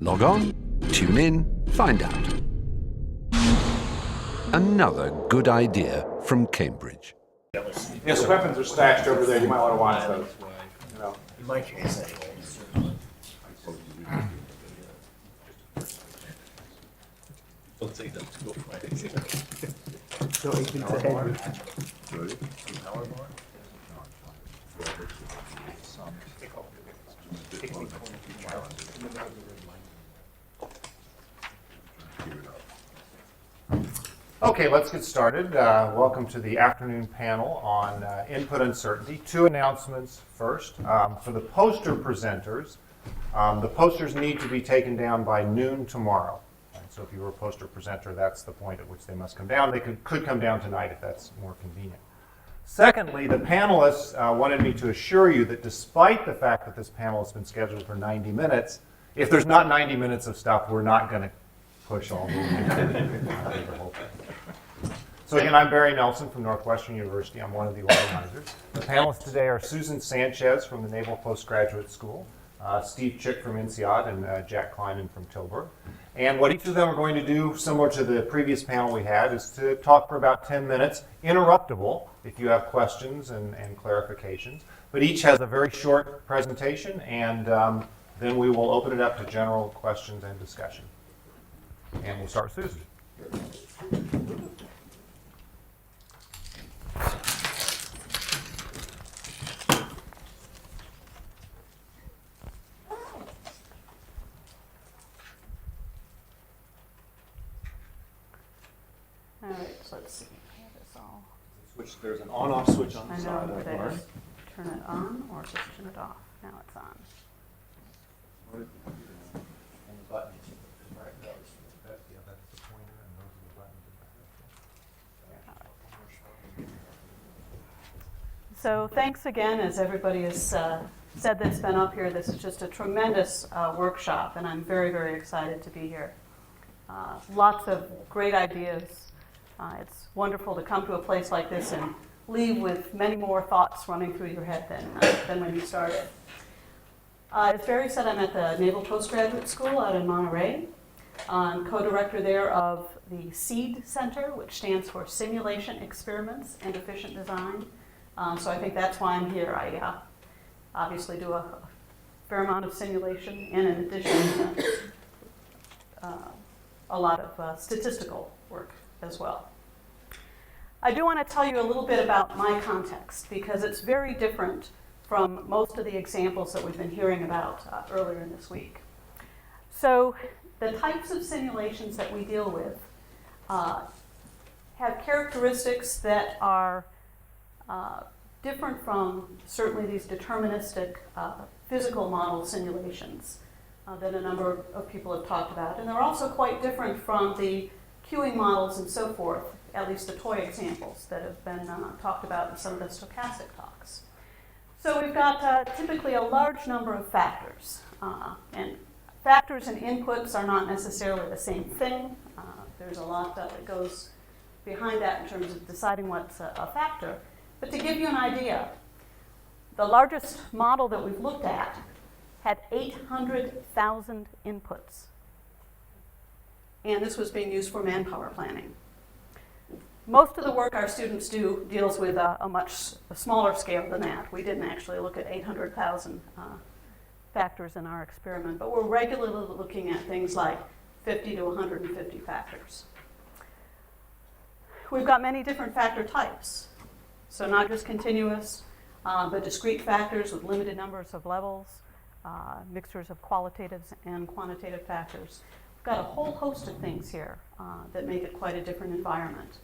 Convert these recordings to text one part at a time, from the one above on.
Log on, tune in, find out. Another good idea from Cambridge. Yes, weapons are stashed over there. You might want to watch those. You know. In my case, anyway. Don't say that to go So he can say. Okay, let's get started. Welcome to the afternoon panel on input uncertainty. Two announcements first. For the poster presenters, the posters need to be taken down by noon tomorrow. So if you were a poster presenter, that's the point at which they must come down. They could come down tonight if that's more convenient. Secondly, the panelists wanted me to assure you that despite the fact that this panel has been scheduled for 90 minutes, if there's not 90 minutes of stuff, we're not going to push all the whole thing. So again, I'm Barry Nelson from Northwestern University. I'm one of the organizers. The panelists today are Susan Sanchez from the Naval Postgraduate School, Steve Chick from INSEAD, and Jack Kleijnen from Tilburg. And what each of them are going to do, similar to the previous panel we had, is to talk for about 10 minutes, interruptible if you have questions and clarifications. But each has a very short presentation, and then we will open it up to general questions and discussion. And we'll start with Susan. All right, so let's see. Have this all. Switch, there's an on-off switch on the I know, side but of I the just turn it on or just turn it off. Now it's on. And the button. Right, that's the pointer, and those are the buttons. So thanks again, as everybody has said that's been up here. This is just a tremendous workshop, and I'm very, very excited to be here. Lots of great ideas. It's wonderful to come to a place like this and leave with many more thoughts running through your head than when you started. As Barry said, I'm at the Naval Postgraduate School out in Monterey. I'm co-director there of the SEED Center, which stands for Simulation, Experiments, and Efficient Design. So I think that's why I'm here. I obviously do a fair amount of simulation, and in addition, a lot of statistical work as well. I do want to tell you a little bit about my context, because it's very different from most of the examples that we've been hearing about earlier in this week. So the types of simulations that we deal with have characteristics that are different from certainly these deterministic physical model simulations that a number of people have talked about. And they're also quite different from the queuing models and so forth, at least the toy examples that have been talked about in some of the stochastic talks. So we've got typically a large number of factors. And factors and inputs are not necessarily the same thing. There's a lot that goes behind that in terms of deciding what's a factor. But to give you an idea, the largest model that we've looked at had 800,000 inputs. And this was being used for manpower planning. Most of the work our students do deals with a much smaller scale than that. We didn't actually look at 800,000 factors in our experiment, but we're regularly looking at things like 50 to 150 factors. We've got many different factor types. So not just continuous, but discrete factors with limited numbers of levels, mixtures of qualitative and quantitative factors. We've got a whole host of things here that make it quite a different environment.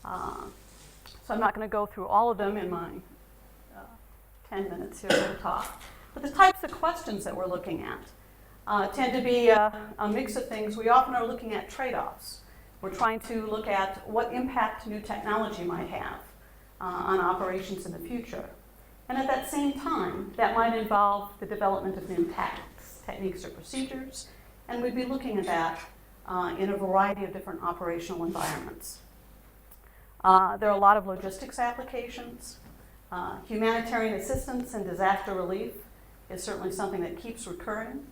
So I'm not going to go through all of them in my 10 minutes here to talk. But the types of questions that we're looking at tend to be a mix of things. We often are looking at trade-offs. We're trying to look at what impact new technology might have on operations in the future. And at that same time, that might involve the development of new tactics, techniques, or procedures, and we'd be looking at that in a variety of different operational environments. There are a lot of logistics applications. Humanitarian assistance and disaster relief is certainly something that keeps recurring.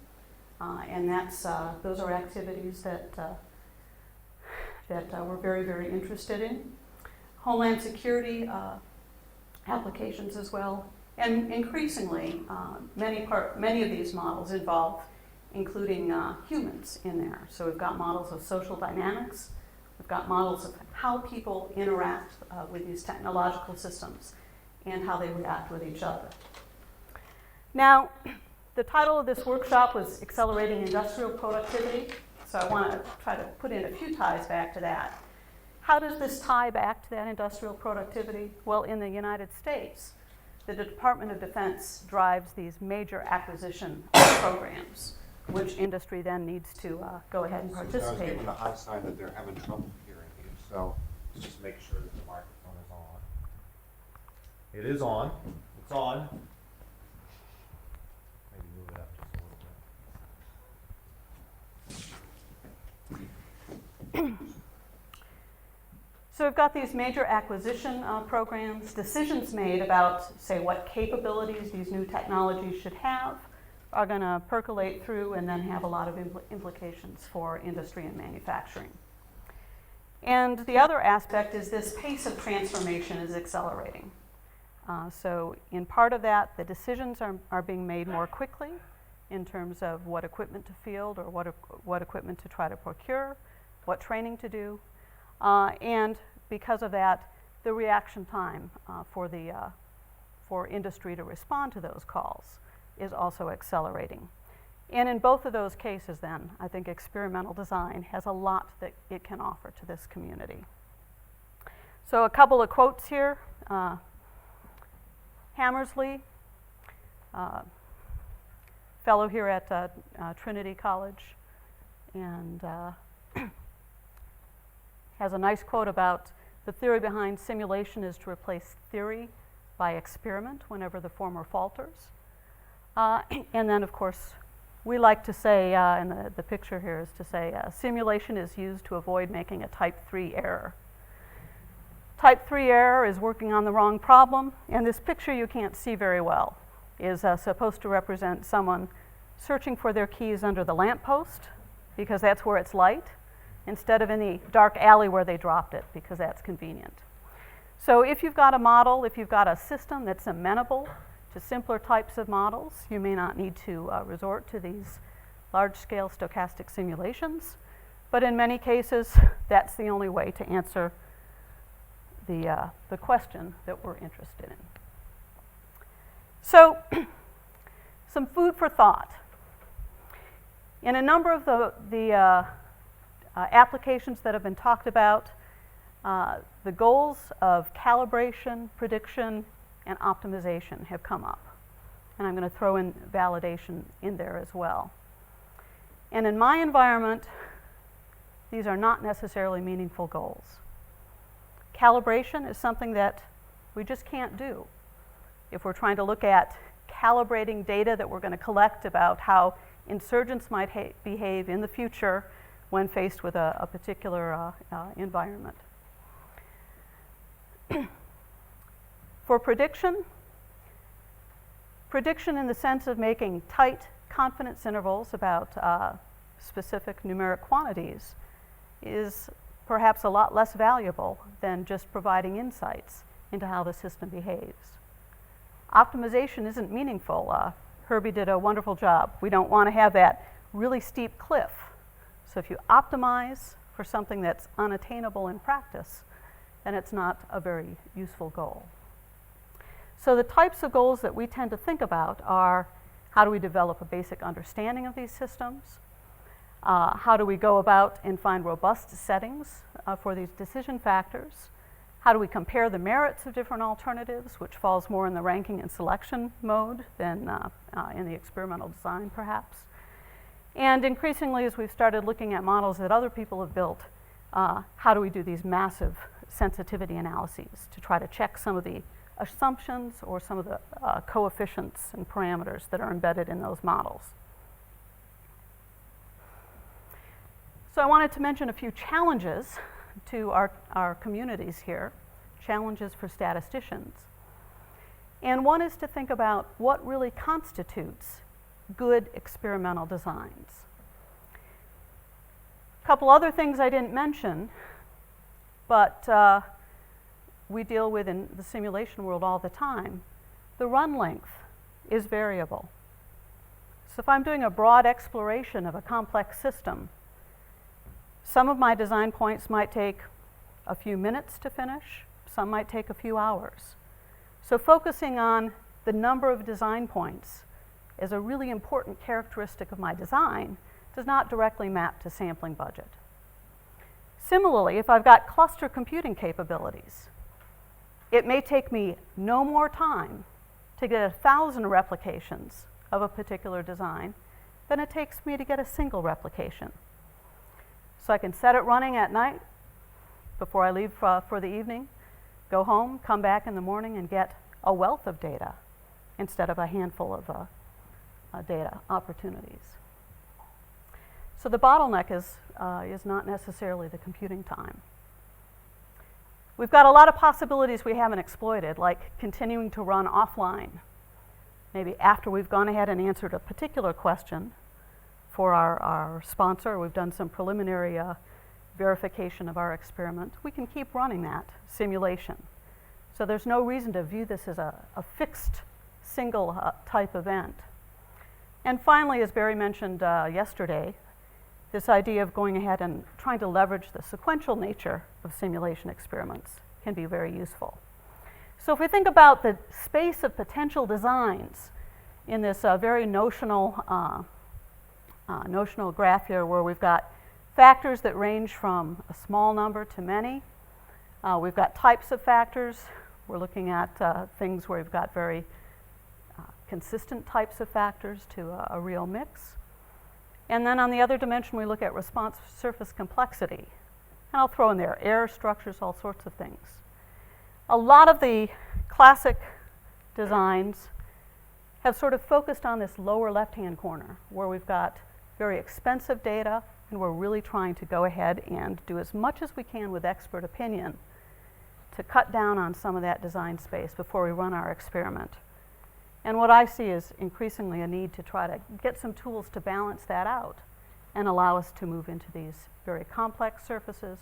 And those are activities that we're very, very interested in. Homeland security applications as well. And increasingly, many of these models involve including humans in there. So we've got models of social dynamics. We've got models of how people interact with these technological systems and how they react with each other. Now, the title of this workshop was Accelerating Industrial Productivity, so I want to try to put in a few ties back to that. How does this tie back to that industrial productivity? Well, in the United States, the Department of Defense drives these major acquisition programs, which industry then needs to go ahead and participate. I was given the high sign that they're having trouble hearing you, so just make sure that the microphone is on. It is on. It's on. Maybe move it up just a little bit. So we've got these major acquisition programs, decisions made about, say, what capabilities these new technologies should have are going to percolate through and then have a lot of implications for industry and manufacturing. And the other aspect is this pace of transformation is accelerating. So in part of that, the decisions are being made more quickly in terms of what equipment to field or what equipment to try to procure, what training to do. And because of that, the reaction time for industry to respond to those calls is also accelerating. And in both of those cases then, I think experimental design has a lot that it can offer to this community. So a couple of quotes here. Hammersley, fellow here at Trinity College, and has a nice quote about the theory behind simulation is to replace theory by experiment whenever the former falters. And then, of course, we like to say, and the picture here is to say, simulation is used to avoid making a type 3 error. Type 3 error is working on the wrong problem, and this picture you can't see very well is supposed to represent someone searching for their keys under the lamppost, because that's where it's light, instead of in the dark alley where they dropped it, because that's convenient. So if you've got a model, if you've got a system that's amenable to simpler types of models, you may not need to resort to these large-scale stochastic simulations, but in many cases, that's the only way to answer the question that we're interested in. So, some food for thought. In a number of the applications that have been talked about, the goals of calibration, prediction, and optimization have come up. And I'm going to throw in validation in there as well. And in my environment, these are not necessarily meaningful goals. Calibration is something that we just can't do. If we're trying to look at calibrating data that we're going to collect about how insurgents might behave in the future when faced with a particular environment. For prediction in the sense of making tight confidence intervals about specific numeric quantities is perhaps a lot less valuable than just providing insights into how the system behaves. Optimization isn't meaningful. Herbie did a wonderful job. We don't want to have that really steep cliff. So if you optimize for something that's unattainable in practice, then it's not a very useful goal. So the types of goals that we tend to think about are, how do we develop a basic understanding of these systems? How do we go about and find robust settings for these decision factors? How do we compare the merits of different alternatives, which falls more in the ranking and selection mode than in the experimental design, perhaps? And increasingly, as we've started looking at models that other people have built, how do we do these massive sensitivity analyses to try to check some of the assumptions or some of the coefficients and parameters that are embedded in those models? So I wanted to mention a few challenges to our communities here, challenges for statisticians. And one is to think about what really constitutes good experimental designs. A couple other things I didn't mention, but we deal with in the simulation world all the time. The run length is variable. So if I'm doing a broad exploration of a complex system, some of my design points might take a few minutes to finish, some might take a few hours. So focusing on the number of design points is a really important characteristic of my design does not directly map to sampling budget. Similarly, if I've got cluster computing capabilities, it may take me no more time to get 1,000 replications of a particular design than it takes me to get a single replication. So I can set it running at night before I leave for the evening, go home, come back in the morning and get a wealth of data instead of a handful of data opportunities. So the bottleneck is not necessarily the computing time. We've got a lot of possibilities we haven't exploited, like continuing to run offline. Maybe after we've gone ahead and answered a particular question for our sponsor, we've done some preliminary verification of our experiment, we can keep running that simulation. So there's no reason to view this as a fixed single type event. And finally, as Barry mentioned yesterday, this idea of going ahead and trying to leverage the sequential nature of simulation experiments can be very useful. So if we think about the space of potential designs in this very notional graph here, where we've got factors that range from a small number to many. We've got types of factors. We're looking at things where we've got very consistent types of factors to a real mix. And then on the other dimension, we look at response surface complexity. And I'll throw in there error structures, all sorts of things. A lot of the classic designs have sort of focused on this lower left-hand corner, where we've got very expensive data, and we're really trying to go ahead and do as much as we can with expert opinion to cut down on some of that design space before we run our experiment. And what I see is increasingly a need to try to get some tools to balance that out and allow us to move into these very complex surfaces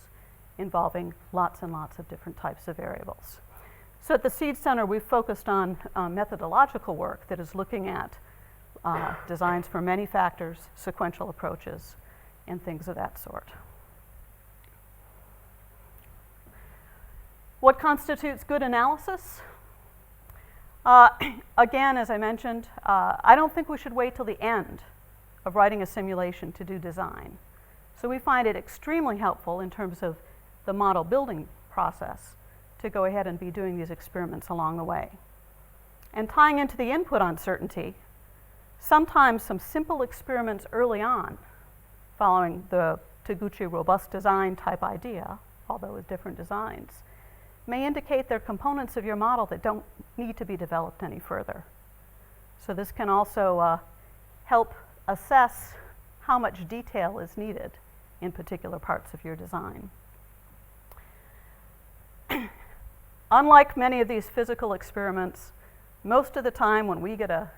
involving lots and lots of different types of variables. So at the Seed Center, we've focused on methodological work that is looking at designs for many factors, sequential approaches, and things of that sort. What constitutes good analysis? Again, as I mentioned, I don't think we should wait till the end of writing a simulation to do design. So we find it extremely helpful in terms of the model building process to go ahead and be doing these experiments along the way. And tying into the input uncertainty, sometimes some simple experiments early on, following the Taguchi robust design type idea, although with different designs, may indicate they're components of your model that don't need to be developed any further. So this can also help assess how much detail is needed in particular parts of your design. Unlike many of these physical experiments, most of the time when we get a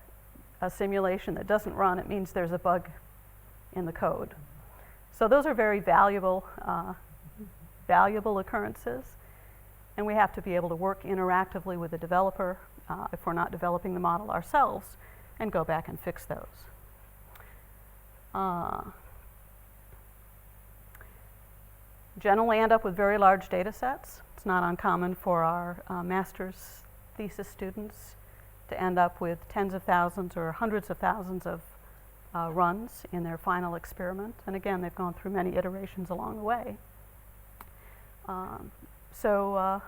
simulation that doesn't run, it means there's a bug in the code. So those are very valuable occurrences. And we have to be able to work interactively with the developer if we're not developing the model ourselves and go back and fix those. Generally end up with very large data sets. It's not uncommon for our master's thesis students to end up with tens of thousands or hundreds of thousands of runs in their final experiment. And again, they've gone through many iterations along the way. So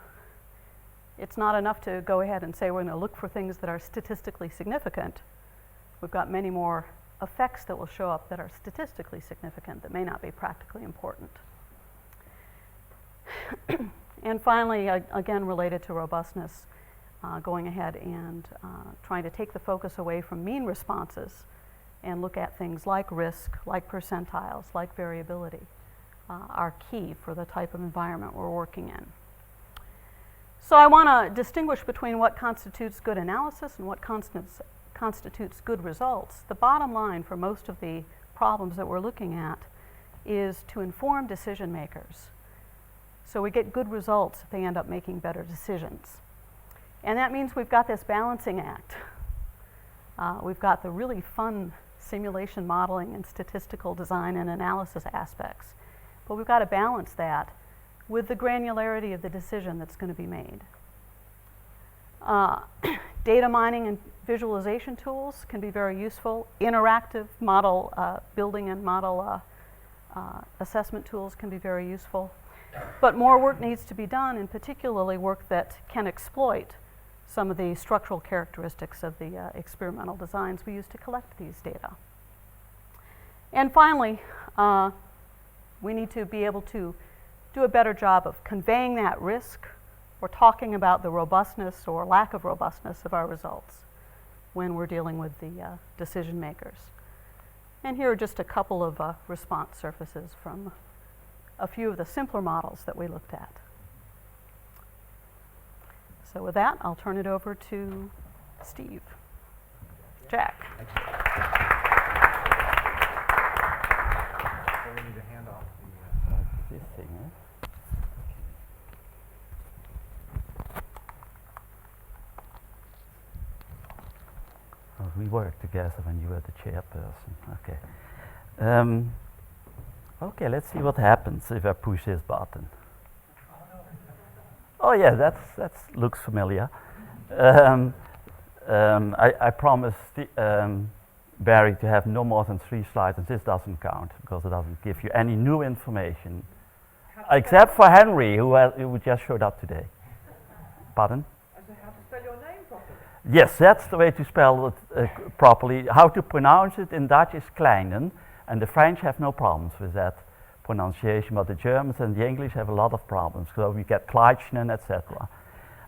it's not enough to go ahead and say we're going to look for things that are statistically significant. We've got many more effects that will show up that are statistically significant that may not be practically important. And finally, again related to robustness, going ahead and trying to take the focus away from mean responses and look at things like risk, like percentiles, like variability. Are key for the type of environment we're working in. So I want to distinguish between what constitutes good analysis and what constitutes constitutes good results, the bottom line for most of the problems that we're looking at is to inform decision makers. So we get good results if they end up making better decisions. And that means we've got this balancing act. We've got the really fun simulation modeling and statistical design and analysis aspects. But we've got to balance that with the granularity of the decision that's going to be made. Data mining and visualization tools can be very useful. Interactive model building and model assessment tools can be very useful. But more work needs to be done, and particularly work that can exploit some of the structural characteristics of the experimental designs we use to collect these data. And finally, we need to be able to do a better job of conveying that risk or talking about the robustness or lack of robustness of our results when we're dealing with the decision makers. And here are just a couple of response surfaces from a few of the simpler models that we looked at. So with that, I'll turn it over to Steve. Jack. We need to hand off This thing, huh? Oh, we worked together when you were the chairperson. Okay. Okay, let's see what happens if I push this button. Oh yeah, that looks familiar. I promised Barry to have no more than 3 slides, and this doesn't count because it doesn't give you any new information, except for Henry, who just showed up today. Pardon? I said, how to spell your name properly? Yes, that's the way to spell it properly. How to pronounce it in Dutch is Kleijnen, and the French have no problems with that pronunciation, but the Germans and the English have a lot of problems. So we get Kleijnen, etc.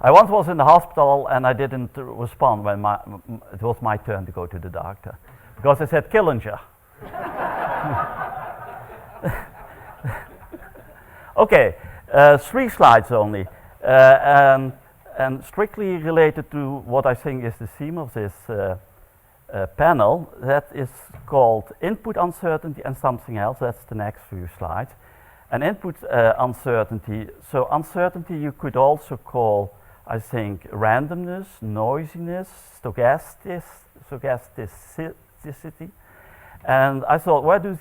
I once was in the hospital and I didn't respond when it was my turn to go to the doctor because I said Killinger. Okay, 3 slides only, and strictly related to what I think is the theme of this panel, that is called input uncertainty and something else. That's the next few slides. And input uncertainty. So uncertainty you could also call, I think, randomness, noisiness, stochasticity. And I thought, where does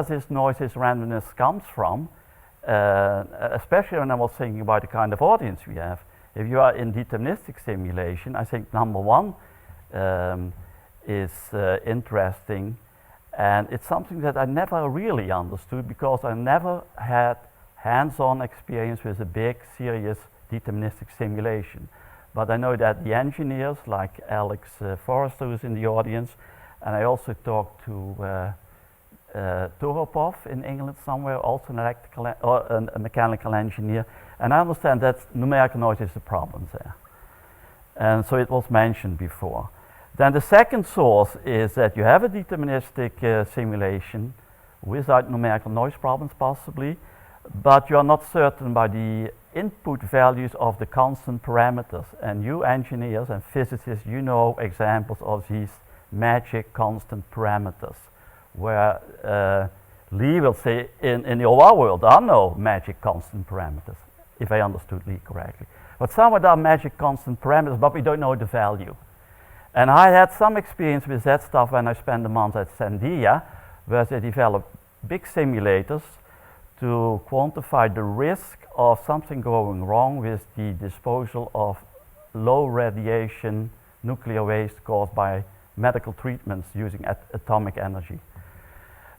this noises, randomness comes from? Especially when I was thinking about the kind of audience we have. If you are in deterministic simulation, I think number 1 is interesting, and it's something that I never really understood because I never had hands-on experience with a big, serious deterministic simulation. But I know that the engineers, like Alex Forrester, who's in the audience, and I also talked to Prof in England somewhere, also an electrical or a mechanical engineer, and I understand that numerical noise is a problem there. And so it was mentioned before. Then the second source is that you have a deterministic simulation without numerical noise problems possibly, but you are not certain by the input values of the constant parameters. And you engineers and physicists, you know examples of these magic constant parameters, where Lee will say in the OR world there are no magic constant parameters, if I understood Lee correctly. But somewhere there are magic constant parameters, but we don't know the value. And I had some experience with that stuff when I spent a month at Sandia, where they developed big simulators to quantify the risk of something going wrong with the disposal of low radiation nuclear waste caused by medical treatments using atomic energy.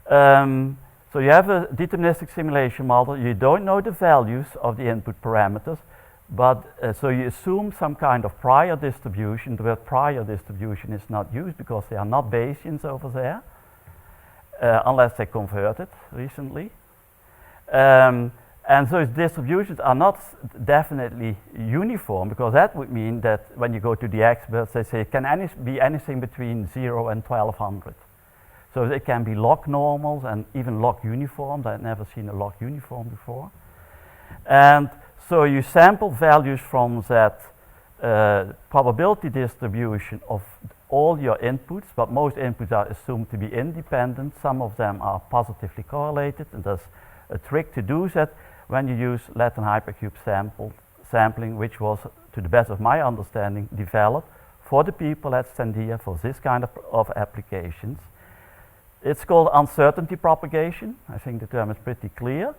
So you have a deterministic simulation model, you don't know the values of the input parameters, but so you assume some kind of prior distribution. The word prior distribution is not used because they are not Bayesians over there, unless they converted recently. And those distributions are not definitely uniform, because that would mean that when you go to the experts, they say, can be anything between 0 and 1200. So they can be log normals and even log uniforms. I've never seen a log uniform before. And so you sample values from that probability distribution of all your inputs, but most inputs are assumed to be independent. Some of them are positively correlated, and there's a trick to do that when you use Latin hypercube sampling, which was, to the best of my understanding, developed for the people at Sandia for this kind of applications. It's called uncertainty propagation. I think the term is pretty clear.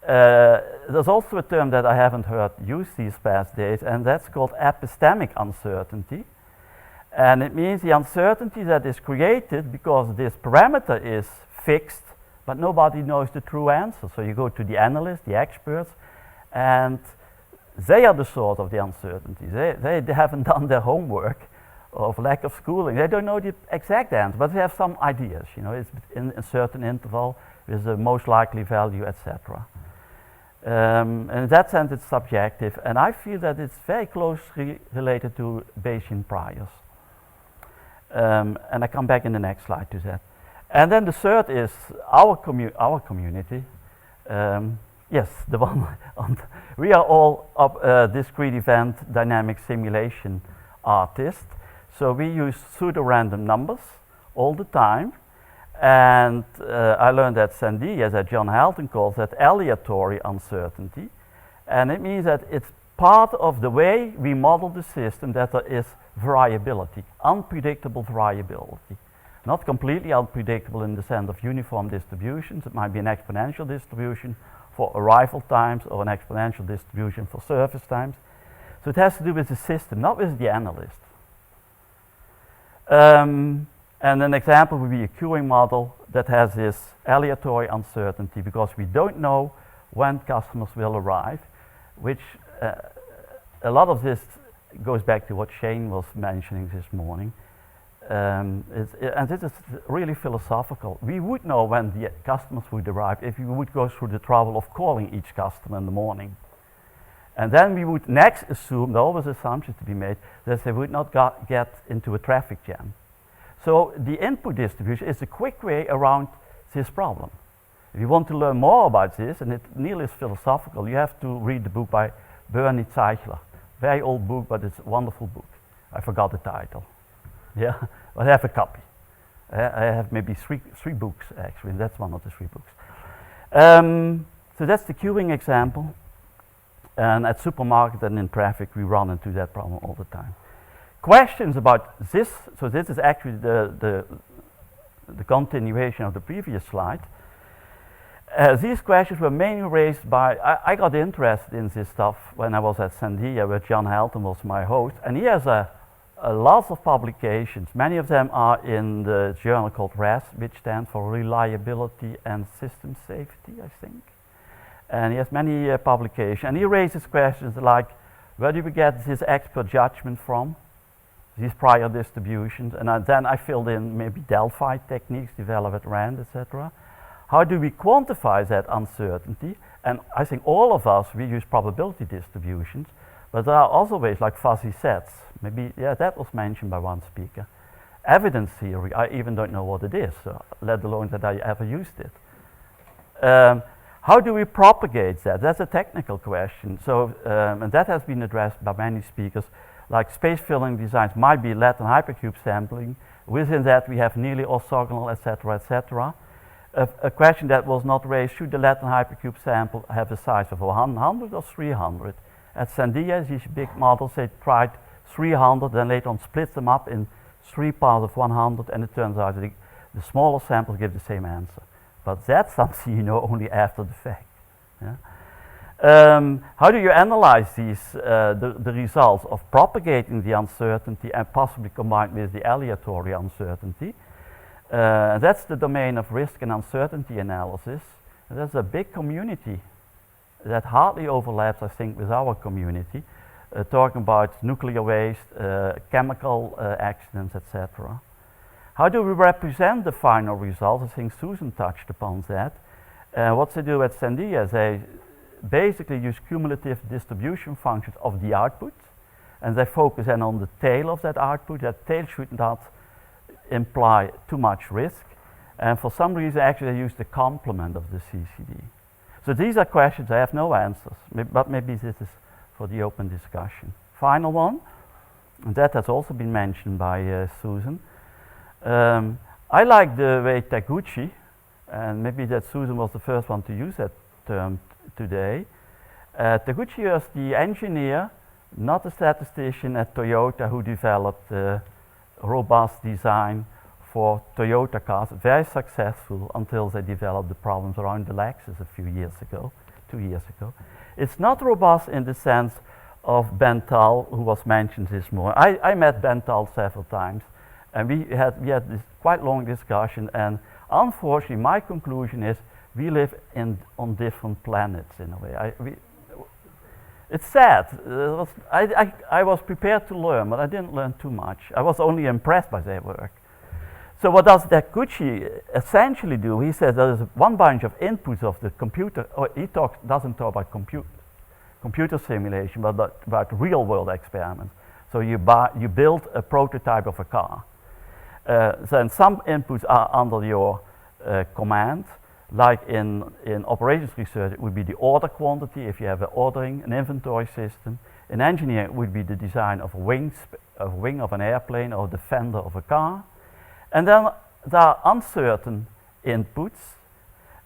There's also a term that I haven't heard used these past days, and that's called epistemic uncertainty. And it means the uncertainty that is created because this parameter is fixed, but nobody knows the true answer. So you go to the analysts, the experts, and they are the source of the uncertainty. They haven't done their homework of lack of schooling. They don't know the exact answer, but they have some ideas. You know, it's in a certain interval with the most likely value, etc. And in that sense, it's subjective, and I feel that it's very closely related to Bayesian priors. And I come back in the next slide to that. And then the third is our community. Yes, the one we are all discrete event dynamic simulation artists. So we use pseudo-random numbers all the time. And I learned at Sandia that John Halton calls that aleatory uncertainty. And it means that it's part of the way we model the system that there is variability, unpredictable variability. Not completely unpredictable in the sense of uniform distributions. It might be an exponential distribution for arrival times or an exponential distribution for surface times. So it has to do with the system, not with the analyst. And an example would be a queuing model that has this aleatory uncertainty because we don't know when customers will arrive, which a lot of this goes back to what Shane was mentioning this morning. And this is really philosophical. We would know when the customers would arrive if we would go through the trouble of calling each customer in the morning. And then we would next assume, there are always assumptions to be made, that they would not get into a traffic jam. So the input distribution is a quick way around this problem. If you want to learn more about this, and it nearly is philosophical, you have to read the book by Bernie Zeichler. Very old book, but it's a wonderful book. I forgot the title. Yeah, but I have a copy. I have maybe three books actually, and that's one of the 3 books. So that's the queuing example. And at supermarket and in traffic, we run into that problem all the time. Questions about this, so this is actually the continuation of the previous slide. These questions were mainly raised by, I got interested in this stuff when I was at Sandia, where John Halton was my host, and he has a lot of publications. Many of them are in the journal called RAS, which stands for Reliability and System Safety, I think. And he has many publications, and he raises questions like, where do we get this expert judgment from, these prior distributions? And then I filled in maybe Delphi techniques developed at RAND, etc. How do we quantify that uncertainty? And I think all of us, we use probability distributions, but there are other ways like fuzzy sets. Maybe, yeah, that was mentioned by one speaker. Evidence theory, I even don't know what it is, so let alone that I ever used it. How do we propagate that? That's a technical question. So, and that has been addressed by many speakers, like space filling designs might be Latin hypercube sampling. Within that we have nearly orthogonal, etc., etc. A question that was not raised, should the Latin hypercube sample have a size of 100 or 300? At Sandia, these big models, they tried 300, then later on split them up in 3 parts of 100, and it turns out that the smaller samples give the same answer. But that's something you know only after the fact. Yeah? How do you analyze these, the results of propagating the uncertainty and possibly combined with the aleatory uncertainty? That's the domain of risk and uncertainty analysis. And there's a big community that hardly overlaps, I think, with our community, talking about nuclear waste, chemical accidents, etc. How do we represent the final results? I think Susan touched upon that. What they do at Sandia, they basically use cumulative distribution functions of the output, and they focus then on the tail of that output. That tail should not imply too much risk, and for some reason actually they use the complement of the CCD. So these are questions I have no answers, but maybe this is for the open discussion. Final one, And that has also been mentioned by Susan. I like the way Taguchi, and maybe that Susan was the first one to use that term today. Taguchi was the engineer, not a statistician at Toyota, who developed a robust design for Toyota cars, very successful until they developed the problems around the Lexus a few years ago, 2 years ago. It's not robust in the sense of Ben Tal, who was mentioned this morning. I met Ben Tal several times, and we had this quite long discussion, and unfortunately my conclusion is we live on different planets in a way. It's sad. I was prepared to learn, but I didn't learn too much. I was only impressed by their work. So what does Taguchi essentially do? He says there is one bunch of inputs of the computer, or he doesn't talk about computer simulation, but about real-world experiments. So you build a prototype of a car. Then some inputs are under your command. Like in operations research, it would be the order quantity if you have an inventory system. In engineering, it would be the design of a wing of an airplane or the fender of a car. And then there are uncertain inputs,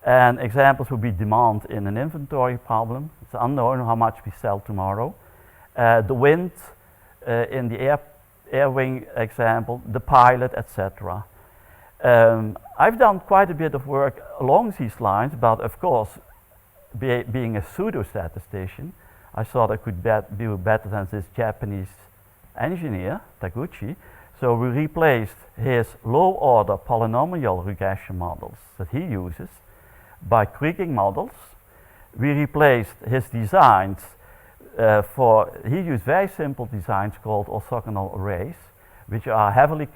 and examples would be demand in an inventory problem. It's unknown how much we sell tomorrow. The wind in the air wing example, the pilot, etc. I've done quite a bit of work along these lines, but of course, being a pseudo-statistician, I thought I could do better than this Japanese engineer, Taguchi. So we replaced his low-order polynomial regression models that he uses by Kriging models. We replaced his designs he used very simple designs called orthogonal arrays, which are heavily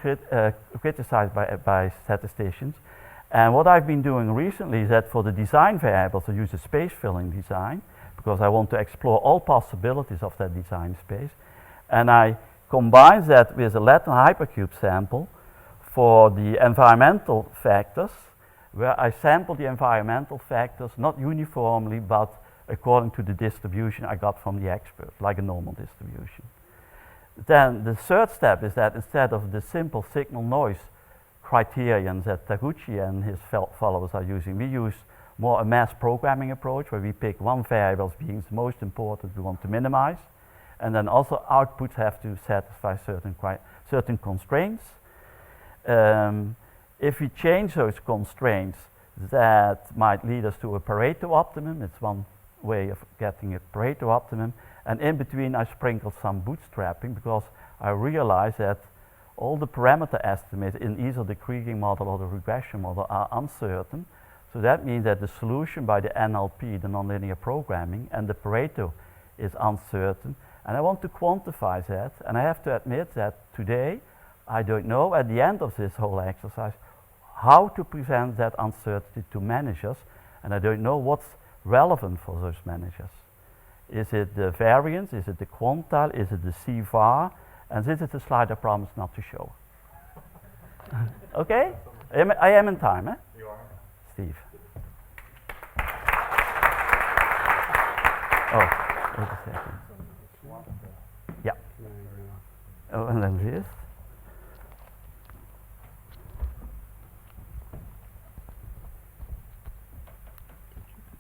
criticized by statisticians. And what I've been doing recently is that for the design variables, I use a space filling design because I want to explore all possibilities of that design space. And I combine that with a Latin hypercube sample for the environmental factors, where I sample the environmental factors not uniformly, but according to the distribution I got from the expert, like a normal distribution. Then the third step is that instead of the simple signal noise criterion that Taguchi and his followers are using, we use more a mass programming approach where we pick one variable as being the most important we want to minimize, and then also outputs have to satisfy certain constraints. If we change those constraints, that might lead us to a Pareto optimum. It's one way of getting a Pareto optimum. And in between, I sprinkled some bootstrapping because I realized that all the parameter estimates in either the Kriging model or the regression model are uncertain. So that means that the solution by the NLP, the nonlinear programming, and the Pareto is uncertain. And I want to quantify that. And I have to admit that today, I don't know at the end of this whole exercise how to present that uncertainty to managers. And I don't know what's relevant for those managers. Is it the variance? Is it the quantile? Is it the C-var? And this is the slide I promised not to show. Okay? I am in time, eh? You are. Steve. Oh, wait a second. Yeah. Oh, and then this.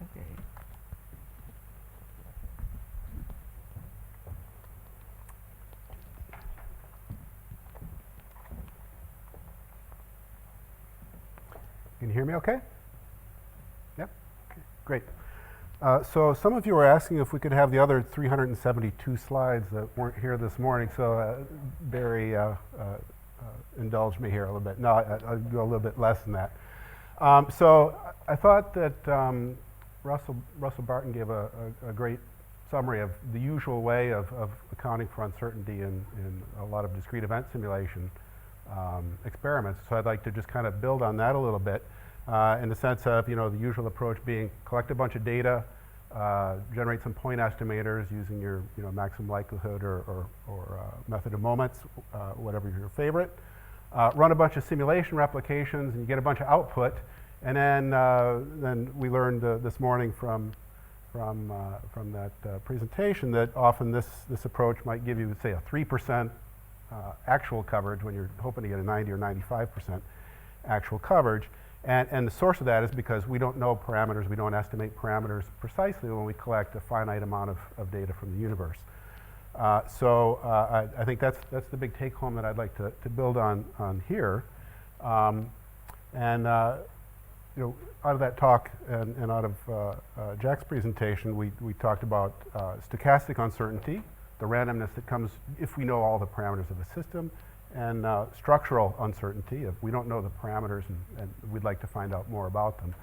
Okay. Can you hear me okay? Yep, okay, great. So some of you were asking if we could have the other 372 slides that weren't here this morning, so Barry indulged me here a little bit. No, I'll do a little bit less than that. So I thought that Russell Barton gave a great summary of the usual way of accounting for uncertainty in a lot of discrete event simulation experiments. So I'd like to just kind of build on that a little bit in the sense of, the usual approach being collect a bunch of data, generate some point estimators using your maximum likelihood or method of moments, whatever your favorite. Run a bunch of simulation replications and you get a bunch of output. And then we learned this morning from that presentation that often this approach might give you, say, a 3% actual coverage when you're hoping to get a 90 or 95% actual coverage. And the source of that is because we don't know parameters, we don't estimate parameters precisely when we collect a finite amount of data from the universe. So I think that's the big take home that I'd like to build on here. You know, out of that talk and out of Jack's presentation, we talked about stochastic uncertainty, the randomness that comes if we know all the parameters of a system, and structural uncertainty if we don't know the parameters and we'd like to find out more about them.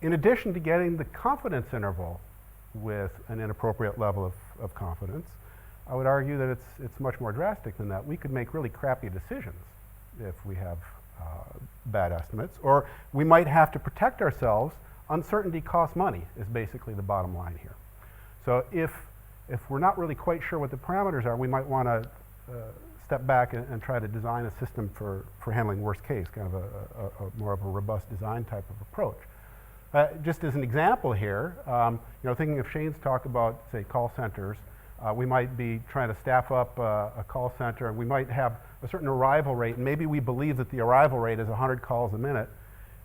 In addition to getting the confidence interval with an inappropriate level of confidence, I would argue that it's much more drastic than that. We could make really crappy decisions if we have bad estimates, or we might have to protect ourselves. Uncertainty costs money is basically the bottom line here. So if we're not really quite sure what the parameters are, we might want to step back and try to design a system for handling worst case, kind of a more of a robust design type of approach. Just as an example here, you know, thinking of Shane's talk about, say, call centers, we might be trying to staff up a call center, and we might have a certain arrival rate, and maybe we believe that the arrival rate is 100 calls a minute,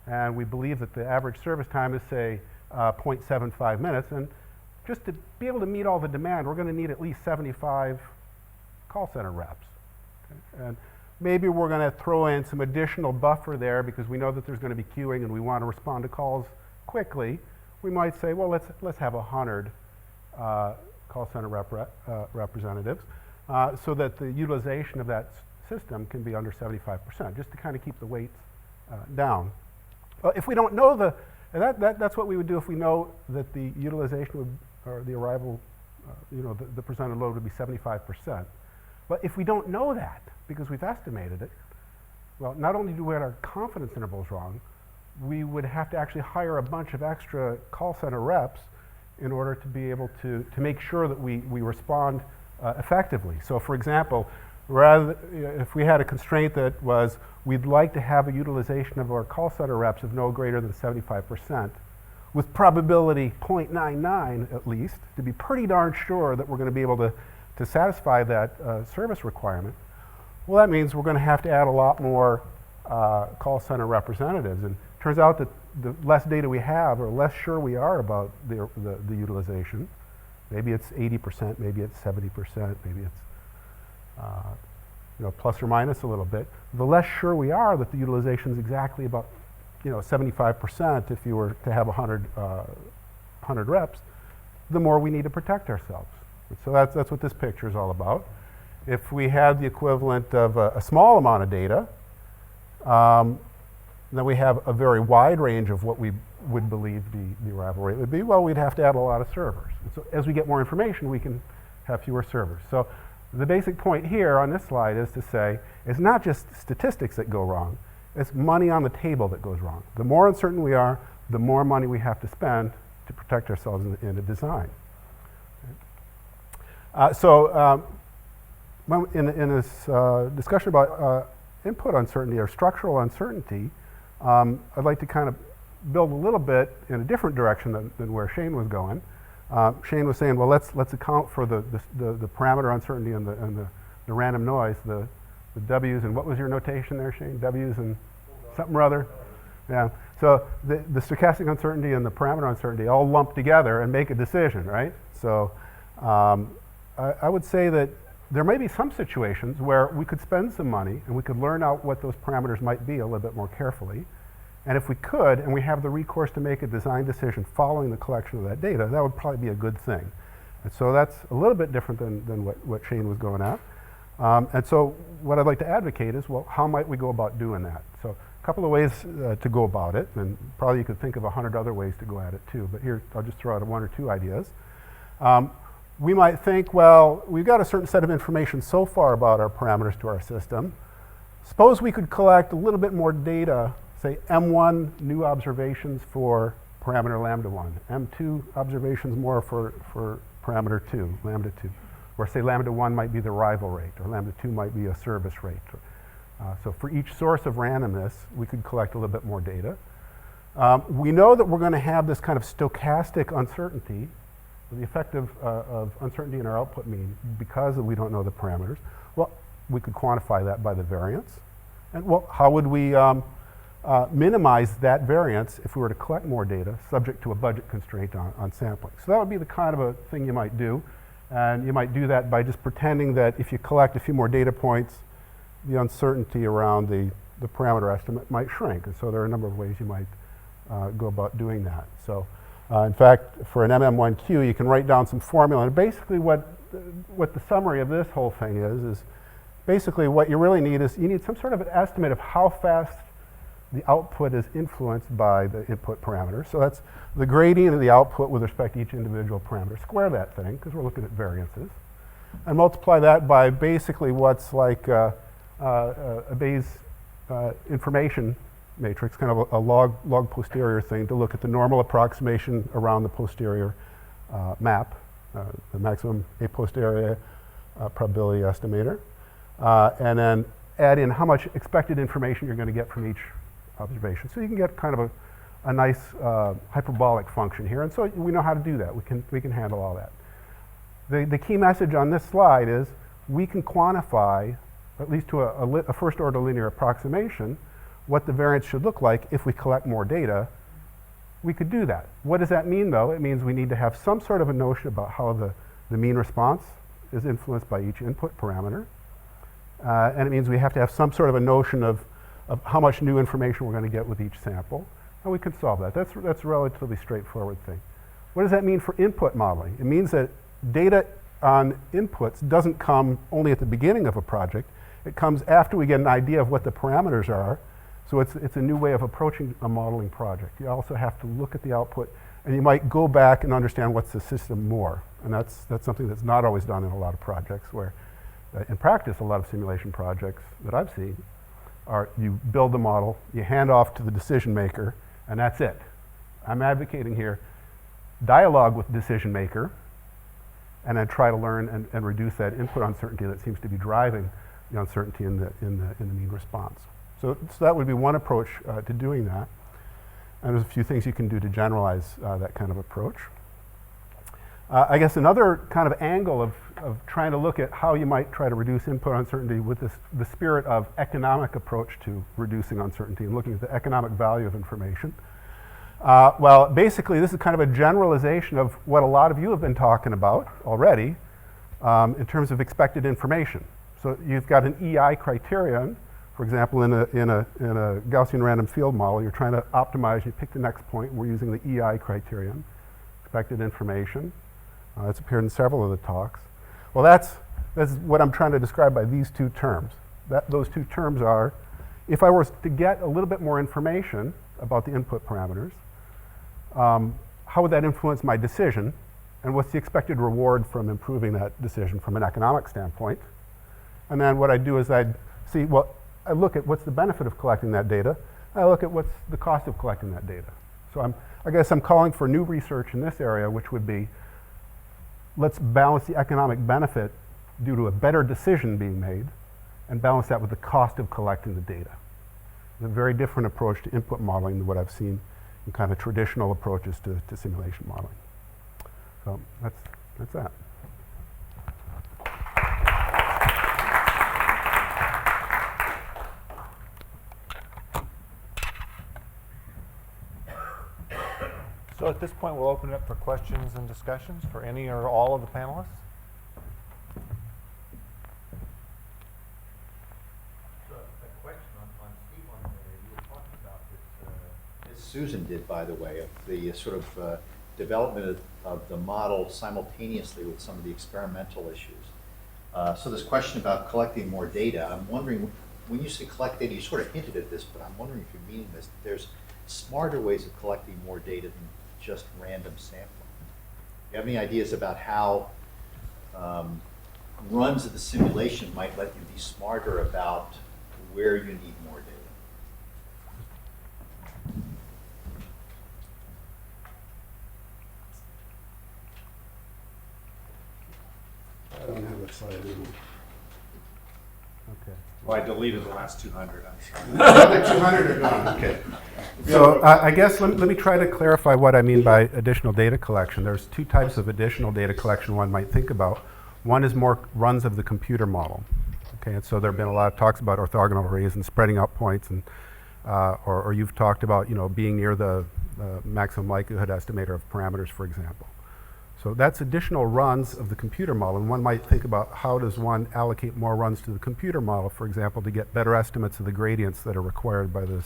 and we believe that the average service time is, say, 0.75 minutes, and just to be able to meet all the demand, we're going to need at least 75 call center reps. Okay? And maybe we're going to throw in some additional buffer there because we know that there's going to be queuing and we want to respond to calls quickly. We might say, well, let's have 100 call center representatives so that the utilization of that system can be under 75%, just to kind of keep the weights down. If we don't know that's what we would do if we know that the utilization would, or the arrival, you know, the presented load would be 75%. But if we don't know that, because we've estimated it, well, not only do we have our confidence intervals wrong, we would have to actually hire a bunch of extra call center reps in order to be able to make sure that we respond effectively. So for example, if we had a constraint that was we'd like to have a utilization of our call center reps of no greater than 75%, with probability 0.99 at least, to be pretty darn sure that we're going to be able to satisfy that service requirement, well, that means we're going to have to add a lot more call center representatives. And it turns out that the less data we have, or less sure we are about the utilization, maybe it's 80%, maybe it's 70%, maybe it's you know, plus or minus a little bit, the less sure we are that the utilization is exactly about, you know, 75% if you were to have 100 reps, the more we need to protect ourselves. So that's what this picture is all about. If we had the equivalent of a small amount of data, then we have a very wide range of what we would believe the arrival rate would be. Well, we'd have to add a lot of servers. And so as we get more information, we can have fewer servers. So the basic point here on this slide is to say it's not just statistics that go wrong, it's money on the table that goes wrong. The more uncertain we are, the more money we have to spend to protect ourselves in a design. In this discussion about input uncertainty or structural uncertainty, I'd like to kind of build a little bit in a different direction than where Shane was going. Shane was saying, well, let's account for the parameter uncertainty and the random noise, the W's, and what was your notation there, Shane? W's and something or other? Yeah. So the stochastic uncertainty and the parameter uncertainty all lump together and make a decision, right? So I would say that there may be some situations where we could spend some money and we could learn out what those parameters might be a little bit more carefully. And if we could, and we have the recourse to make a design decision following the collection of that data, that would probably be a good thing. And so that's a little bit different than what Shane was going at. And so what I'd like to advocate is, well, how might we go about doing that? So a couple of ways to go about it, and probably you could think of 100 other ways to go at it too, but here I'll just throw out one or two ideas. We might think, well, we've got a certain set of information so far about our parameters to our system. Suppose we could collect a little bit more data, say M1 new observations for parameter lambda 1, M2 observations more for parameter 2, lambda 2. Or say lambda 1 might be the arrival rate, or lambda 2 might be a service rate. So for each source of randomness, we could collect a little bit more data. We know that we're going to have this kind of stochastic uncertainty the effect of uncertainty in our output mean because we don't know the parameters? Well, we could quantify that by the variance. And well, how would we minimize that variance if we were to collect more data subject to a budget constraint on sampling? So that would be the kind of a thing you might do. And you might do that by just pretending that if you collect a few more data points, the uncertainty around the parameter estimate might shrink. And so there are a number of ways you might go about doing that. So in fact, for an MM1Q, you can write down some formula. And basically what the summary of this whole thing is basically what you really need is you need some sort of an estimate of how fast the output is influenced by the input parameter. So that's the gradient of the output with respect to each individual parameter. Square that thing, because we're looking at variances. And multiply that by basically what's like a Bayes information matrix, kind of a log posterior thing to look at the normal approximation around the posterior map, the maximum a posterior probability estimator, and then add in how much expected information you're going to get from each observation. So you can get kind of a nice hyperbolic function here, and so we know how to do that. We can handle all that. The key message on this slide is we can quantify, at least to a first order linear approximation, what the variance should look like if we collect more data. We could do that. What does that mean, though? It means we need to have some sort of a notion about how the mean response is influenced by each input parameter. And it means we have to have some sort of a notion of how much new information we're going to get with each sample. And we can solve that. That's a relatively straightforward thing. What does that mean for input modeling? It means that data on inputs doesn't come only at the beginning of a project. It comes after we get an idea of what the parameters are. So it's a new way of approaching a modeling project. You also have to look at the output, and you might go back and understand what's the system more. And that's something that's not always done in a lot of projects, where in practice, a lot of simulation projects that I've seen are you build the model, you hand off to the decision maker, and that's it. I'm advocating here dialogue with decision maker, and then try to learn and reduce that input uncertainty that seems to be driving the uncertainty in the mean response. So that would be one approach to doing that. And there's a few things you can do to generalize that kind of approach. I guess another kind of angle of trying to look at how you might try to reduce input uncertainty with the spirit of economic approach to reducing uncertainty and looking at the economic value of information. Well, basically, this is kind of a generalization of what a lot of you have been talking about already in terms of expected information. So you've got an EI criterion. For example, in a Gaussian random field model, you're trying to optimize, you pick the next point, we're using the EI criterion, expected information. It's appeared in several of the talks. Well, that's what I'm trying to describe by these two terms. Those two terms are, if I were to get a little bit more information about the input parameters, how would that influence my decision, and what's the expected reward from improving that decision from an economic standpoint? And then what I'd do is I'd see, well, I look at what's the benefit of collecting that data. I look at what's the cost of collecting that data. So I guess I'm calling for new research in this area, which would be, let's balance the economic benefit due to a better decision being made and balance that with the cost of collecting the data. It's a very different approach to input modeling than what I've seen in kind of traditional approaches to simulation modeling. So that's that. So at this point, we'll open it up for questions and discussions for any or all of the panelists. So a question on Steve, you were talking about this, as Susan did, by the way, of the sort of development of the model simultaneously with some of the experimental issues. So this question about collecting more data, I'm wondering, when you say collect data, you sort of hinted at this, but I'm wondering if you're meaning this, there's smarter ways of collecting more data than just random sampling. Do you have any ideas about how runs of the simulation might let you be smarter about where you need more data? I don't have a slide anymore. Okay. Well, I deleted the last 200, I'm sorry. The other 200 are gone. Okay. So I guess let me try to clarify what I mean by additional data collection. There's two types of additional data collection one might think about. One is more runs of the computer model. Okay, and so there have been a lot of talks about orthogonal arrays and spreading out points, and or you've talked about being near the maximum likelihood estimator of parameters, for example. So that's additional runs of the computer model, and one might think about how does one allocate more runs to the computer model, for example, to get better estimates of the gradients that are required by this.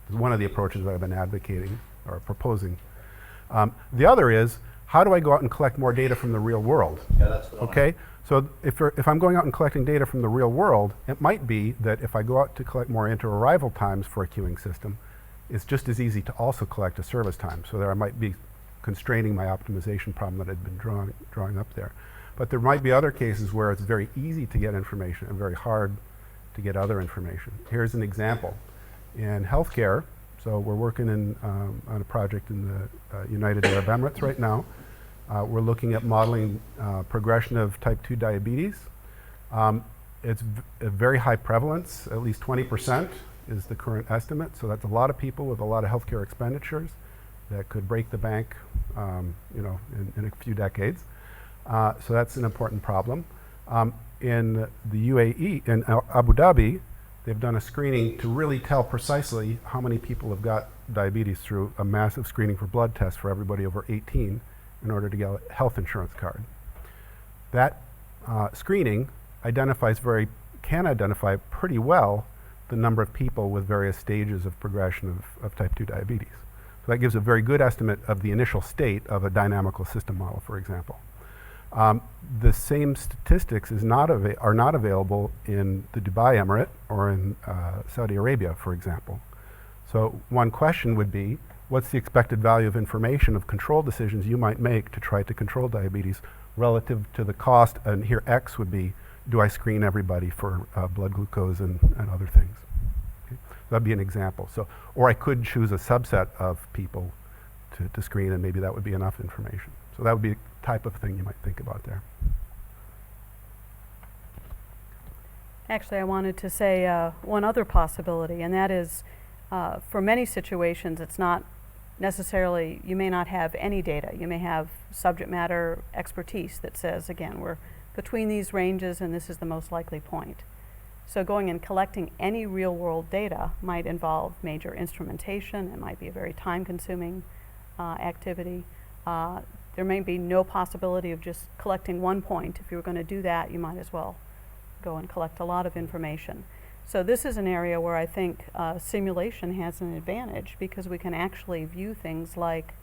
One of the approaches that I've been advocating or proposing. The other is, how do I go out and collect more data from the real world? Yeah, that's what Okay, so if I'm going out and collecting data from the real world, it might be that if I go out to collect more inter-arrival times for a queuing system, it's just as easy to also collect a service time. So there I might be constraining my optimization problem that I'd been drawing up there. But there might be other cases where it's very easy to get information and very hard to get other information. Here's an example. In healthcare, so we're working on a project in the United Arab Emirates right now. We're looking at modeling progression of type 2 diabetes. It's a very high prevalence, at least 20% is the current estimate. So that's a lot of people with a lot of healthcare expenditures that could break the bank, in a few decades. So that's an important problem. In the UAE, in Abu Dhabi, they've done a screening to really tell precisely how many people have got diabetes through a massive screening for blood tests for everybody over 18 in order to get a health insurance card. That screening can identify pretty well the number of people with various stages of progression of type 2 diabetes. So that gives a very good estimate of the initial state of a dynamical system model, for example. The same statistics are not available in the Dubai Emirate or in Saudi Arabia, for example. So one question would be, what's the expected value of information of control decisions you might make to try to control diabetes relative to the cost? And here X would be, do I screen everybody for blood glucose and other things? Okay. That'd be an example. So, or I could choose a subset of people to screen, and maybe that would be enough information. So that would be a type of thing you might think about there. Actually, I wanted to say one other possibility, and that is for many situations, it's not necessarily, you may not have any data. You may have subject matter expertise that says, again, we're between these ranges and this is the most likely point. So going and collecting any real world data might involve major instrumentation. It might be a very time-consuming activity. There may be no possibility of just collecting one point. If you were going to do that, you might as well go and collect a lot of information. So this is an area where I think simulation has an advantage, because we can actually view things like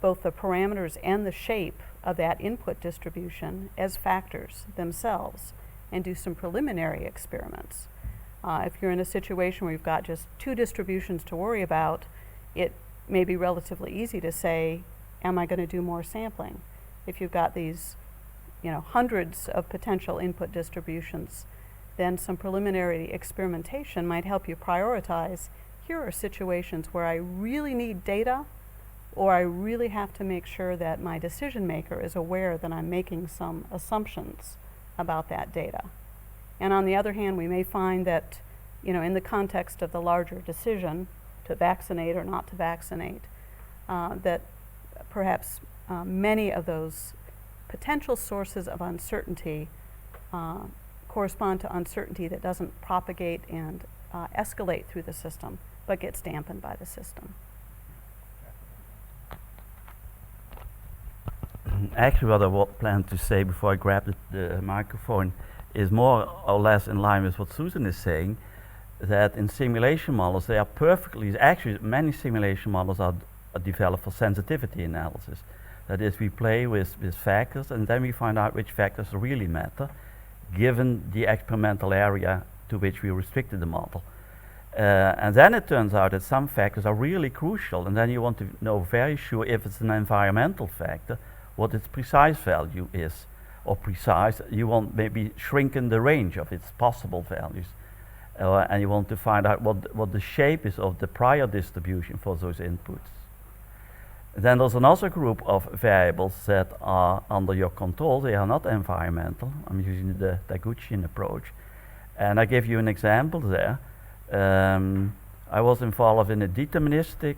both the parameters and the shape of that input distribution as factors themselves and do some preliminary experiments. If you're in a situation where you've got just two distributions to worry about, it may be relatively easy to say, am I going to do more sampling? If you've got these hundreds of potential input distributions, then some preliminary experimentation might help you prioritize, here are situations where I really need data, or I really have to make sure that my decision maker is aware that I'm making some assumptions about that data. And on the other hand, we may find that, in the context of the larger decision to vaccinate or not to vaccinate, that perhaps many of those potential sources of uncertainty correspond to uncertainty that doesn't propagate and escalate through the system, but gets dampened by the system. Actually, what I planned to say before I grab the microphone is more or less in line with what Susan is saying, that in simulation models, they are actually many simulation models are developed for sensitivity analysis. That is, we play with factors and then we find out which factors really matter, given the experimental area to which we restricted the model. And then it turns out that some factors are really crucial, and then you want to know very sure if it's an environmental factor, what its precise value is, or you want maybe shrinking the range of its possible values, and you want to find out what the shape is of the prior distribution for those inputs. Then there's another group of variables that are under your control. They are not environmental. I'm using the Taguchian approach. And I give you an example there. I was involved in a deterministic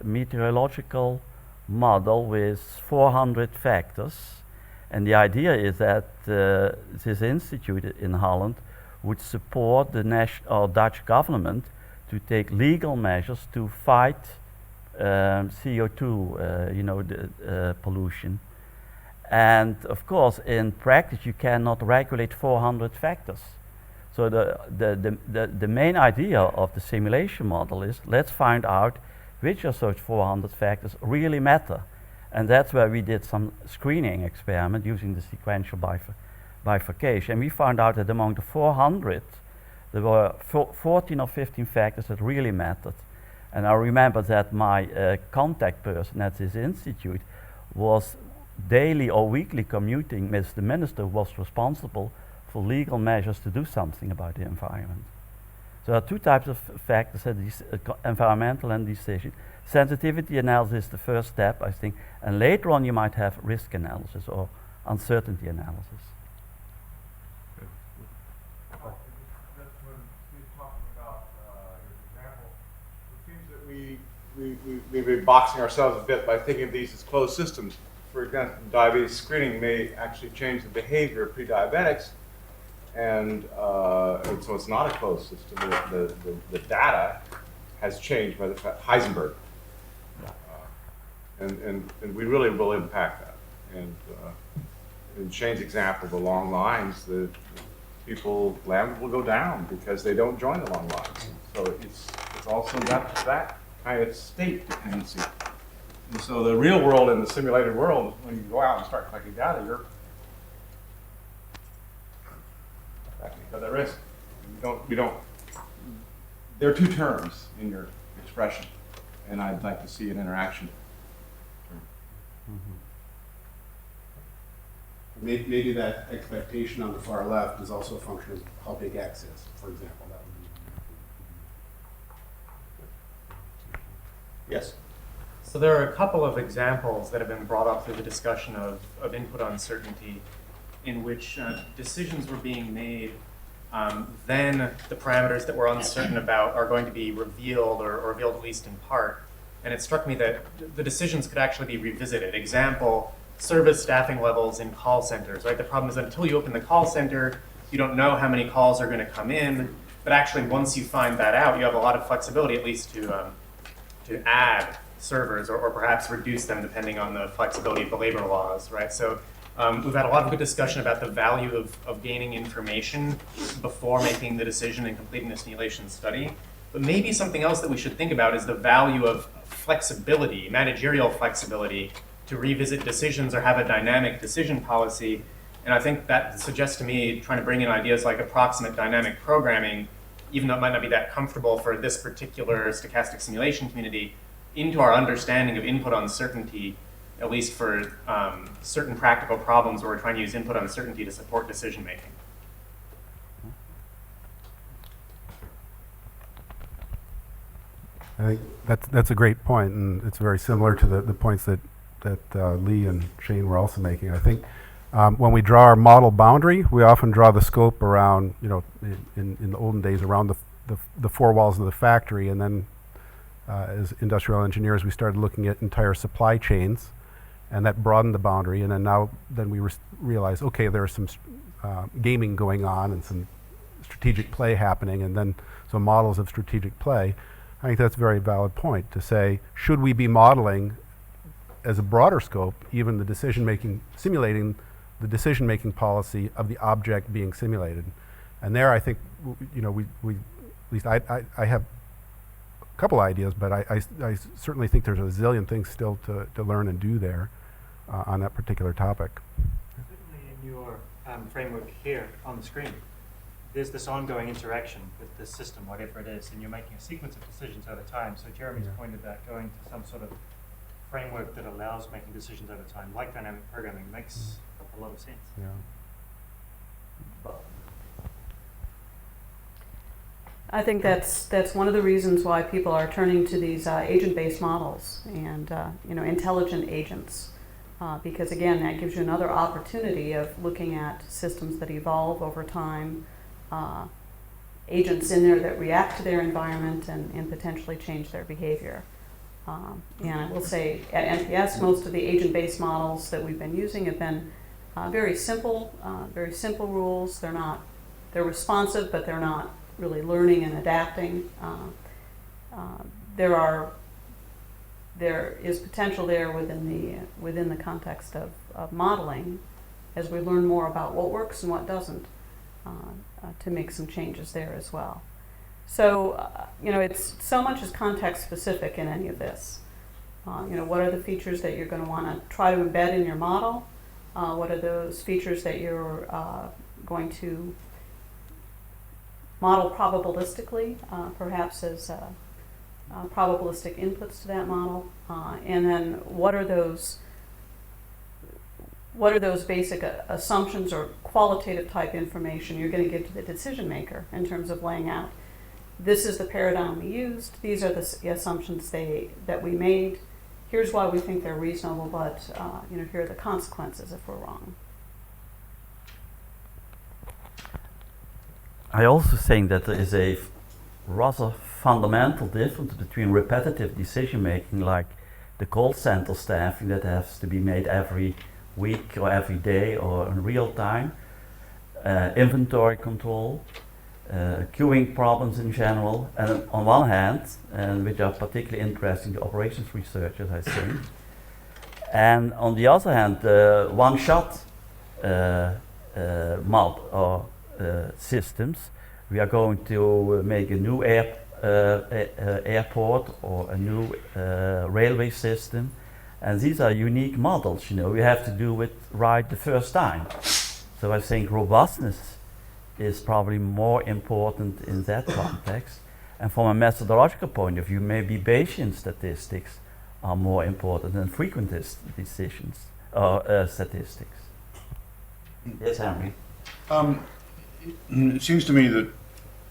meteorological model with 400 factors. And the idea is that this institute in Holland would support the Dutch government to take legal measures to fight CO2, pollution. And of course, in practice, you cannot regulate 400 factors. So the main idea of the simulation model is, let's find out which of those 400 factors really matter. And that's where we did some screening experiment using the sequential bifurcation. And we found out that among the 400, there were 14 or 15 factors that really mattered. And I remember that my contact person at this institute was daily or weekly commuting with the minister who was responsible for legal measures to do something about the environment. So there are two types of factors, environmental and decision. Sensitivity analysis is the first step, I think, and later on you might have risk analysis or uncertainty analysis. That's when Steve's talking about his example. It seems that we may be boxing ourselves a bit by thinking of these as closed systems. For example, diabetes screening may actually change the behavior of pre-diabetics, and so it's not a closed system. The data has changed by the fact Heisenberg, and we really will impact that. And in Shane's example, the long lines, the people will go down because they don't join the long lines. So it's also that kind of state dependency. And so the real world and the simulated world, when you go out and start collecting data, you're backing up that risk. We don't. There are two terms in your expression, and I'd like to see an interaction. Maybe that expectation on the far left is also a function of how big X is, for example. That would be. Yes. So there are a couple of examples that have been brought up through the discussion of input uncertainty in which decisions were being made, then the parameters that we're uncertain about are going to be revealed or revealed at least in part. And it struck me that the decisions could actually be revisited. Example, service staffing levels in call centers, right? The problem is until you open the call center, you don't know how many calls are going to come in. But actually, once you find that out, you have a lot of flexibility, at least to add servers or perhaps reduce them depending on the flexibility of the labor laws, right? So we've had a lot of good discussion about the value of gaining information before making the decision and completing the simulation study. But maybe something else that we should think about is the value of flexibility, managerial flexibility, to revisit decisions or have a dynamic decision policy. And I think that suggests to me trying to bring in ideas like approximate dynamic programming, even though it might not be that comfortable for this particular stochastic simulation community, into our understanding of input uncertainty, at least for certain practical problems where we're trying to use input uncertainty to support decision making. I think that's a great point, and it's very similar to the points that Lee and Shane were also making. I think when we draw our model boundary, we often draw the scope around, in the olden days, around the four walls of the factory, and then as industrial engineers, we started looking at entire supply chains, and that broadened the boundary. And then we realized, okay, there's some gaming going on and some strategic play happening, and then some models of strategic play. I think that's a very valid point to say, should we be modeling as a broader scope, even the decision-making, simulating the decision-making policy of the object being simulated? And there, I think, we at least I have a couple ideas, but I certainly think there's a zillion things still to learn and do there on that particular topic. Certainly in your framework here on the screen, there's this ongoing interaction with the system, whatever it is, and you're making a sequence of decisions over time. So Jeremy's pointed that going to some sort of framework that allows making decisions over time, like dynamic programming, makes a lot of sense. Yeah. I think that's one of the reasons why people are turning to these agent-based models and intelligent agents, because again, that gives you another opportunity of looking at systems that evolve over time, agents in there that react to their environment and potentially change their behavior. And I will say at NPS, most of the agent-based models that we've been using have been very simple rules. They're responsive, but they're not really learning and adapting. There is potential there within the context of modeling, as we learn more about what works and what doesn't, to make some changes there as well. So, it's so much is context specific in any of this. What are the features that you're going to want to try to embed in your model? What are those features that you're going to model probabilistically, perhaps as probabilistic inputs to that model? And then what are those basic assumptions or qualitative type information you're going to give to the decision maker in terms of laying out, this is the paradigm we used, these are the assumptions that we made, here's why we think they're reasonable, but here are the consequences if we're wrong. I also think that there is a rather fundamental difference between repetitive decision making, like the call center staffing that has to be made every week or every day or in real time, inventory control, queuing problems in general, and on one hand, and which are particularly interesting to operations researchers, I think, and on the other hand, one-shot systems. We are going to make a new airport or a new railway system, and these are unique models. We have to do it right the first time. So I think robustness is probably more important in that context. And from a methodological point of view, maybe Bayesian statistics are more important than frequent decisions or statistics. Yes, Henry. It seems to me that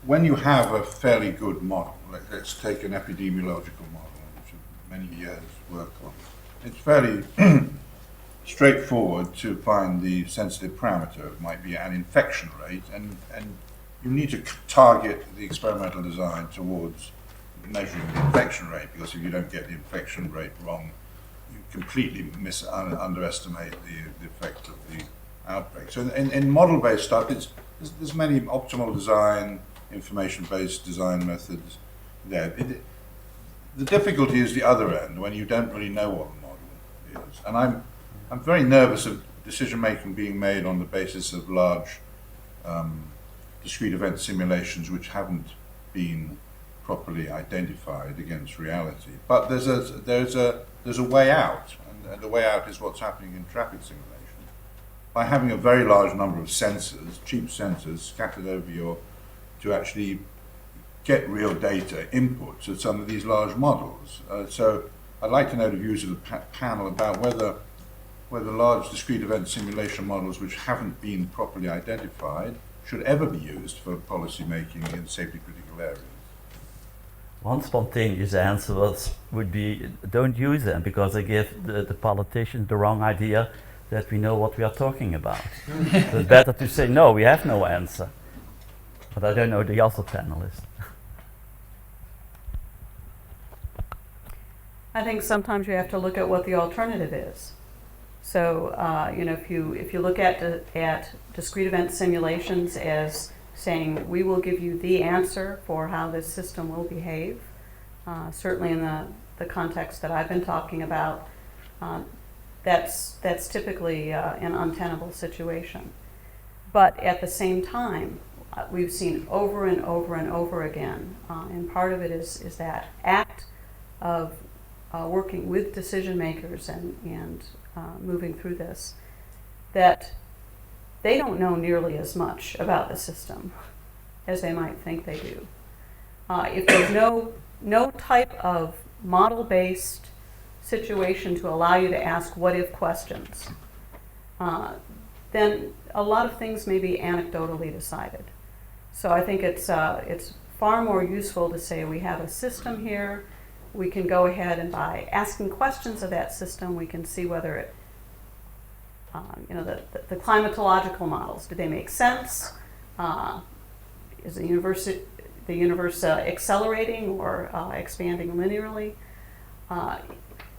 when you have a fairly good model, let's take an epidemiological model, which many years work on, it's fairly straightforward to find the sensitive parameter. It might be an infection rate, and you need to target the experimental design towards measuring the infection rate, because if you don't get the infection rate wrong, you completely underestimate the effect of the outbreak. So in model-based stuff, there's many optimal design, information-based design methods there. The difficulty is the other end, when you don't really know what the model is. And I'm very nervous of decision-making being made on the basis of large discrete event simulations which haven't been properly identified against reality. But there's a way out, and the way out is what's happening in traffic simulation. By having a very large number of sensors, cheap sensors, scattered over to actually get real data input to some of these large models. So I'd like to know the views of the panel about whether large discrete event simulation models which haven't been properly identified should ever be used for policy making in safety critical areas. One spontaneous answer would be, don't use them, because they give the politicians the wrong idea that we know what we are talking about. So it's better to say, no, we have no answer. But I don't know the other panelists. I think sometimes you have to look at what the alternative is. So, if you look at discrete event simulations as saying, we will give you the answer for how this system will behave, certainly in the context that I've been talking about, that's typically an untenable situation. But at the same time, we've seen over and over and over again, and part of it is that act of working with decision makers and moving through this, that they don't know nearly as much about the system as they might think they do. If there's no type of model-based situation to allow you to ask what-if questions, then a lot of things may be anecdotally decided. So I think it's far more useful to say we have a system here. We can go ahead and by asking questions of that system, we can see whether it, the climatological models, do they make sense? is the universe accelerating or expanding linearly?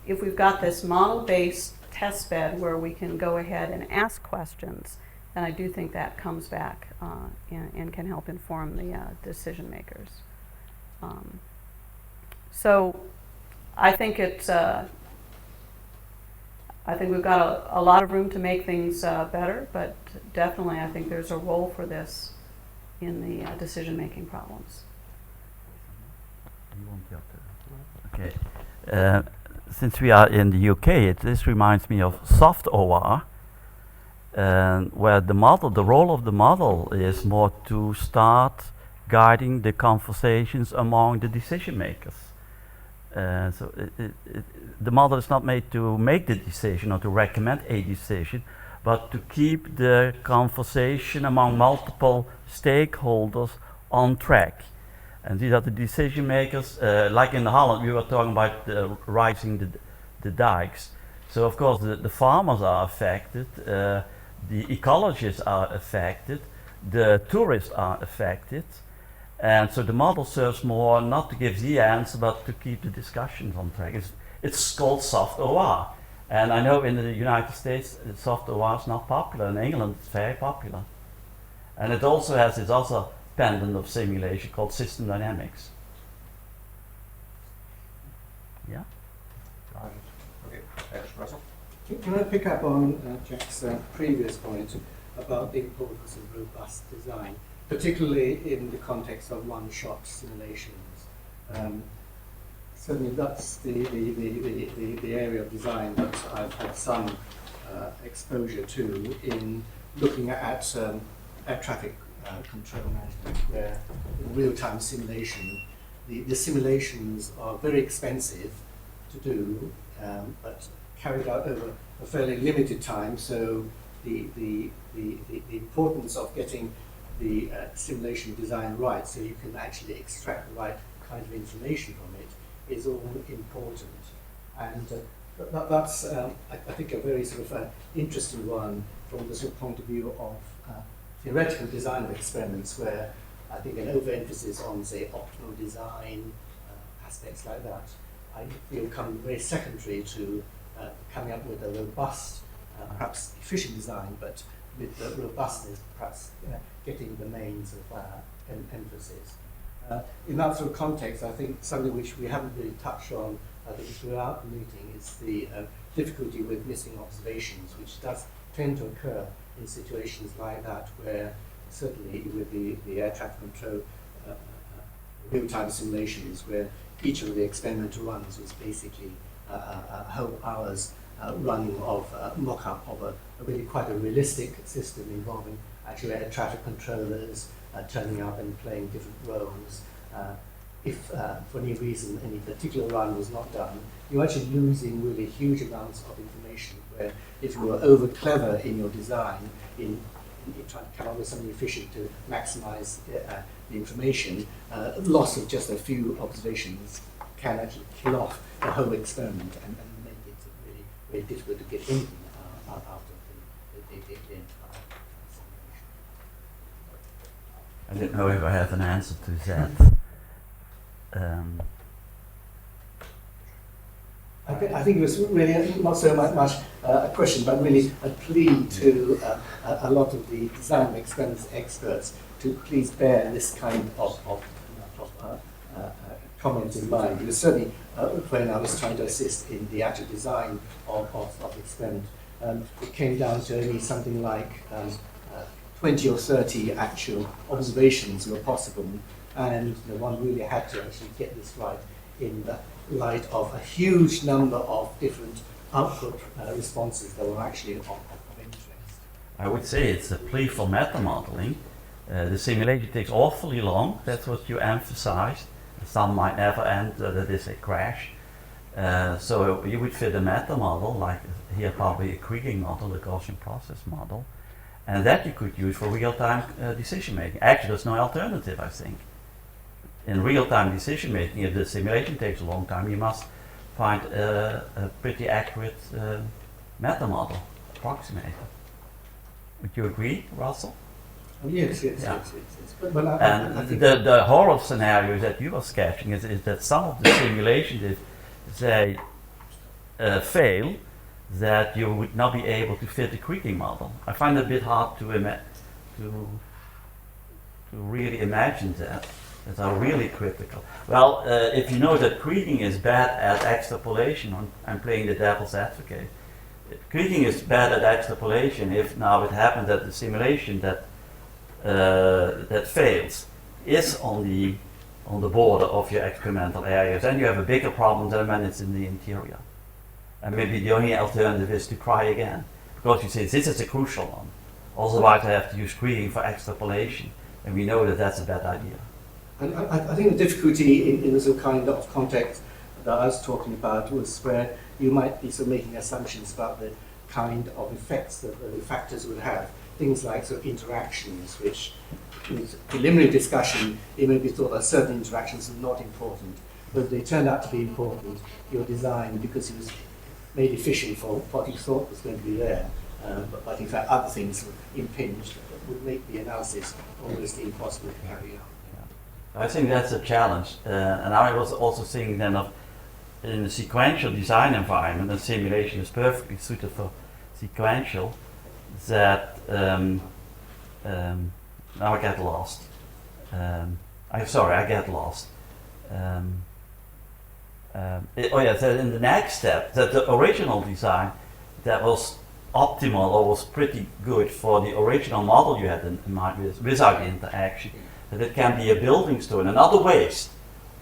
If we've got this model-based test bed where we can go ahead and ask questions, then I do think that comes back and can help inform the decision makers. So I think I think we've got a lot of room to make things better, but definitely I think there's a role for this in the decision-making problems. Okay. Since we are in the UK, this reminds me of soft OR, where the role of the model is more to start guiding the conversations among the decision makers. So the model is not made to make the decision or to recommend a decision, but to keep the conversation among multiple stakeholders on track. And these are the decision makers, like in Holland, we were talking about rising the dikes. So of course the farmers are affected, the ecologists are affected, the tourists are affected. And so the model serves more not to give the answer, but to keep the discussions on track. It's called soft OR. And I know in the United States, soft OR is not popular. In England, it's very popular. And it also has its other pendant of simulation called system dynamics. Yeah? Okay, thanks, Russell. Can I pick up on Jack's previous point about the importance of robust design, particularly in the context of one-shot simulations? Certainly that's the area of design that I've had some exposure to in looking at air traffic control management, where in real-time simulation, the simulations are very expensive to do, but carried out over a fairly limited time, so the importance of getting the simulation design right, so you can actually extract the right kind of information from it, is all important. And that's, I think, a very sort of interesting one from the sort of point of view of theoretical design of experiments, where I think an overemphasis on, say, optimal design, aspects like that, I feel come very secondary to coming up with a robust, perhaps efficient design, but with the robustness, perhaps getting the main sort of emphasis. In that sort of context, I think something which we haven't really touched on throughout the meeting is the difficulty with missing observations, which does tend to occur in situations like that, where certainly with the air traffic control real-time simulations, where each of the experimental runs was basically a whole hour's running of mock-up of a really quite a realistic system involving actual air traffic controllers turning up and playing different roles. If for any reason any particular run was not done, you're actually losing really huge amounts of information, where if you were over clever in your design, in trying to come up with something efficient to maximize the information, loss of just a few observations can actually kill off the whole experiment and make it really very difficult to get anything out of the entire simulation. I don't know if I have an answer to that. I think it was really not so much a question, but really a plea to a lot of the design experiments experts to please bear this kind of comment in mind. Because certainly when I was trying to assist in the actual design of the experiment, it came down to only something like 20 or 30 actual observations were possible, and one really had to actually get this right in the light of a huge number of different output responses that were actually of interest. I would say it's a plea for meta-modeling. The simulation takes awfully long, that's what you emphasized. Some might never end, that is a crash. So you would fit a meta-model, like here probably a Kriging model, a Gaussian process model, and that you could use for real-time decision making. Actually, there's no alternative, I think. In real-time decision making, if the simulation takes a long time, you must find a pretty accurate meta-model approximator. Would you agree, Russell? Oh, yes, yes, Yeah. yes, yes, yes. But I And think the horror scenario that you were sketching is that some of the simulations, if they fail, that you would not be able to fit the creaking model. I find it a bit hard to really imagine that. That are really critical. Well, if you know that creaking is bad at extrapolation, I'm playing the devil's advocate. Creaking is bad at extrapolation if now it happens that the simulation that fails is on the border of your experimental areas, then you have a bigger problem than when it's in the interior. And maybe the only alternative is to try again, because you say this is a crucial one. Otherwise, I have to use creaking for extrapolation, and we know that that's a bad idea. And I think the difficulty in the sort of kind of context that I was talking about was where you might be sort of making assumptions about the kind of effects that the factors would have. Things like sort of interactions, which in preliminary discussion, it may be thought that certain interactions are not important, but they turned out to be important, your design, because it was made efficient for what you thought was going to be there. But in fact, other things impinged that would make the analysis almost impossible to carry out. I think that's a challenge, and I was also thinking then of in a sequential design environment, and simulation is perfectly suited for sequential, that now I get lost. I get lost. So in the next step, that the original design that was optimal or was pretty good for the original model you had in mind without the interaction, that it can be a building stone, another waste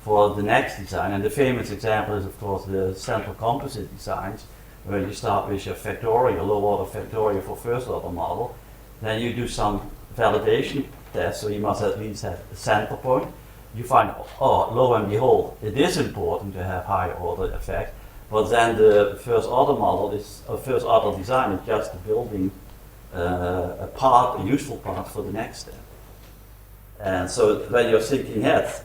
for the next design. And the famous example is, of course, the central composite designs, where you start with your factorial, low order factorial for first order model. Then you do some validation tests, so you must at least have a center point. You find, oh, lo and behold, it is important to have higher order effect, but then the first order model is, or first order design is just a building, a useful part for the next step. And so when you're thinking ahead,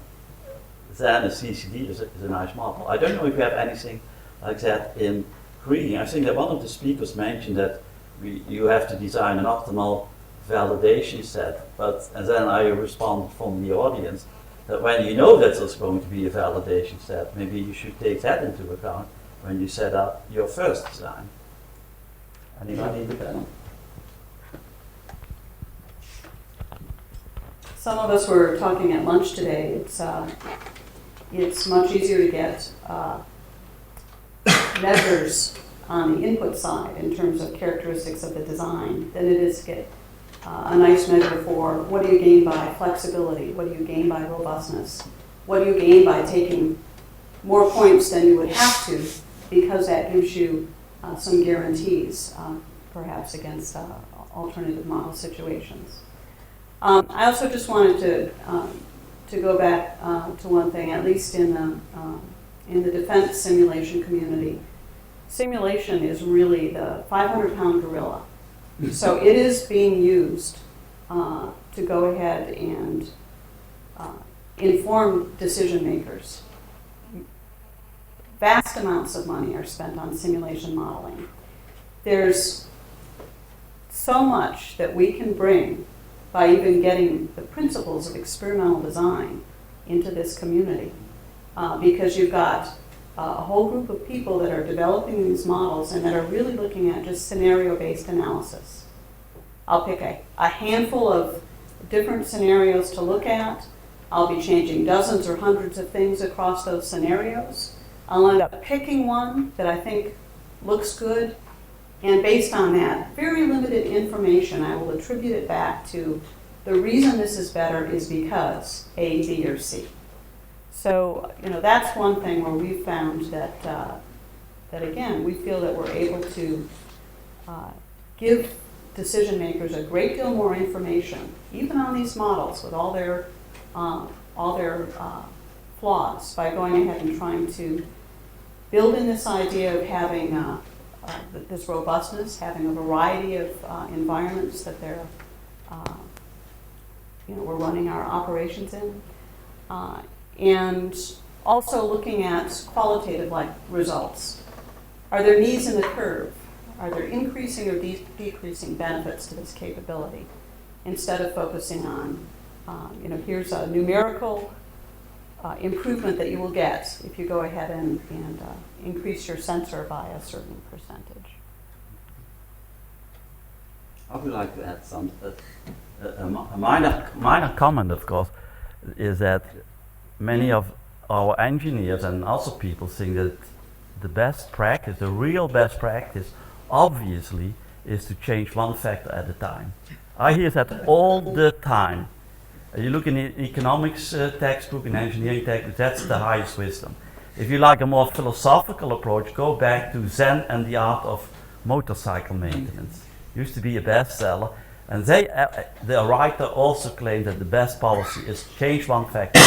then a CCD is a nice model. I don't know if you have anything like that in creating. I think that one of the speakers mentioned that you have to design an optimal validation set, and then I respond from the audience that when you know that there's going to be a validation set, maybe you should take that into account when you set up your first design. Anybody in the panel? Some of us were talking at lunch today. It's much easier to get measures on the input side in terms of characteristics of the design than it is to get a nice measure for what do you gain by flexibility, what do you gain by robustness, what do you gain by taking more points than you would have to, because that gives you some guarantees, perhaps against alternative model situations. I also just wanted to go back to one thing, at least in the defense simulation community. Simulation is really the 500-pound gorilla. So it is being used to go ahead and inform decision makers. Vast amounts of money are spent on simulation modeling. There's so much that we can bring by even getting the principles of experimental design into this community, because you've got a whole group of people that are developing these models and that are really looking at just scenario-based analysis. I'll pick a handful of different scenarios to look at. I'll be changing dozens or hundreds of things across those scenarios. I'll end up picking one that I think looks good, and based on that very limited information, I will attribute it back to the reason this is better is because A, B, or C. So, that's one thing where we've found that again, we feel that we're able to give decision makers a great deal more information, even on these models with all their flaws, by going ahead and trying to build in this idea of having this robustness, having a variety of environments that we're running our operations in. And also looking at qualitative results. Are there knees in the curve? Are there increasing or decreasing benefits to this capability? instead of focusing on, here's a numerical improvement that you will get if you go ahead and increase your sensor by a certain percentage. I would like to add some, a minor comment, of course, is that many of our engineers and also people think that the best practice, the real best practice, obviously, is to change one factor at a time. I hear that all the time. You look in the economics textbook, in engineering textbook, that's the highest wisdom. If you like a more philosophical approach, go back to Zen and the Art of Motorcycle Maintenance. Used to be a bestseller, and the writer also claimed that the best policy is change one factor.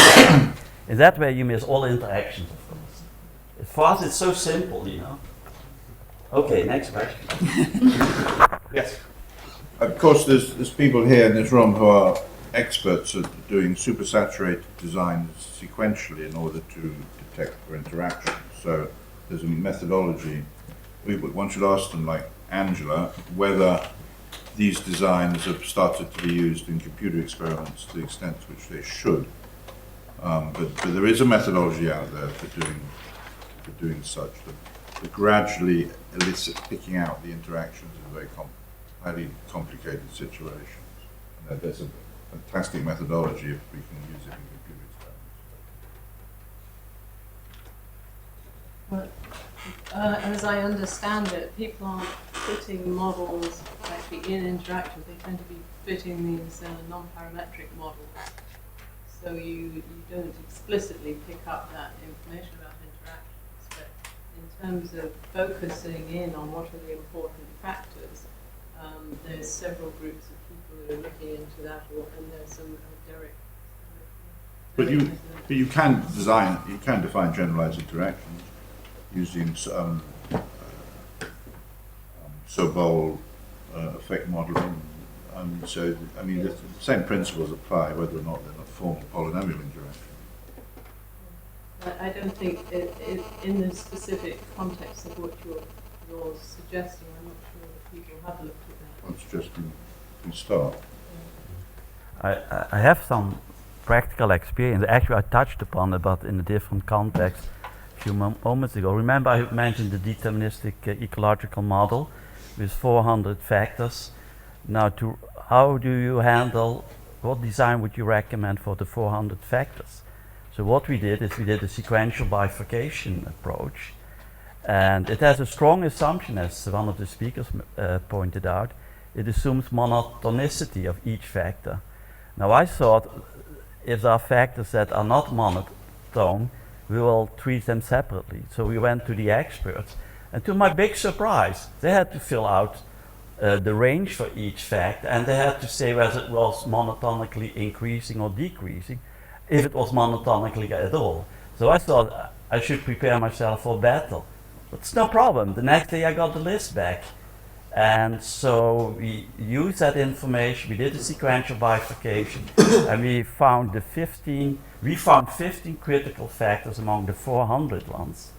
In that way, you miss all interactions, of course. For us, it's so simple, Okay, next question. Yes. Of course, there's people here in this room who are experts at doing supersaturated designs sequentially in order to detect for interaction. So there's a methodology. One should ask them, like Angela, whether these designs have started to be used in computer experiments to the extent to which they should. But there is a methodology out there for doing such, that gradually picking out the interactions in very highly complicated situations. And there's a fantastic methodology if we can use it in computer experiments. As I understand it, people aren't fitting models actually in interactions. They tend to be fitting these non-parametric models. So you don't explicitly pick up that information about interactions. But in terms of focusing in on what are the important factors, there's several groups of people who are looking into that, and there's some Derek. But you can define generalized interactions using Sobol effect modeling. So, I mean, the same principles apply whether or not they're not formal polynomial interaction. I don't think in the specific context of what you're suggesting, I'm not sure that people have looked at that. It's just you start. I have some practical experience. Actually, I touched upon it, but in a different context a few moments ago. Remember, I mentioned the deterministic ecological model with 400 factors. Now, how do you handle, what design would you recommend for the 400 factors? So what we did is we did a sequential bifurcation approach. And it has a strong assumption, as one of the speakers pointed out. It assumes monotonicity of each factor. Now, I thought if there are factors that are not monotone, we will treat them separately. So we went to the experts, and to my big surprise, they had to fill out the range for each factor, and they had to say whether it was monotonically increasing or decreasing, if it was monotonically at all. So I thought I should prepare myself for battle. But it's no problem. The next day I got the list back. And so we used that information, we did a sequential bifurcation, and we found 15 critical factors among the 400 ones.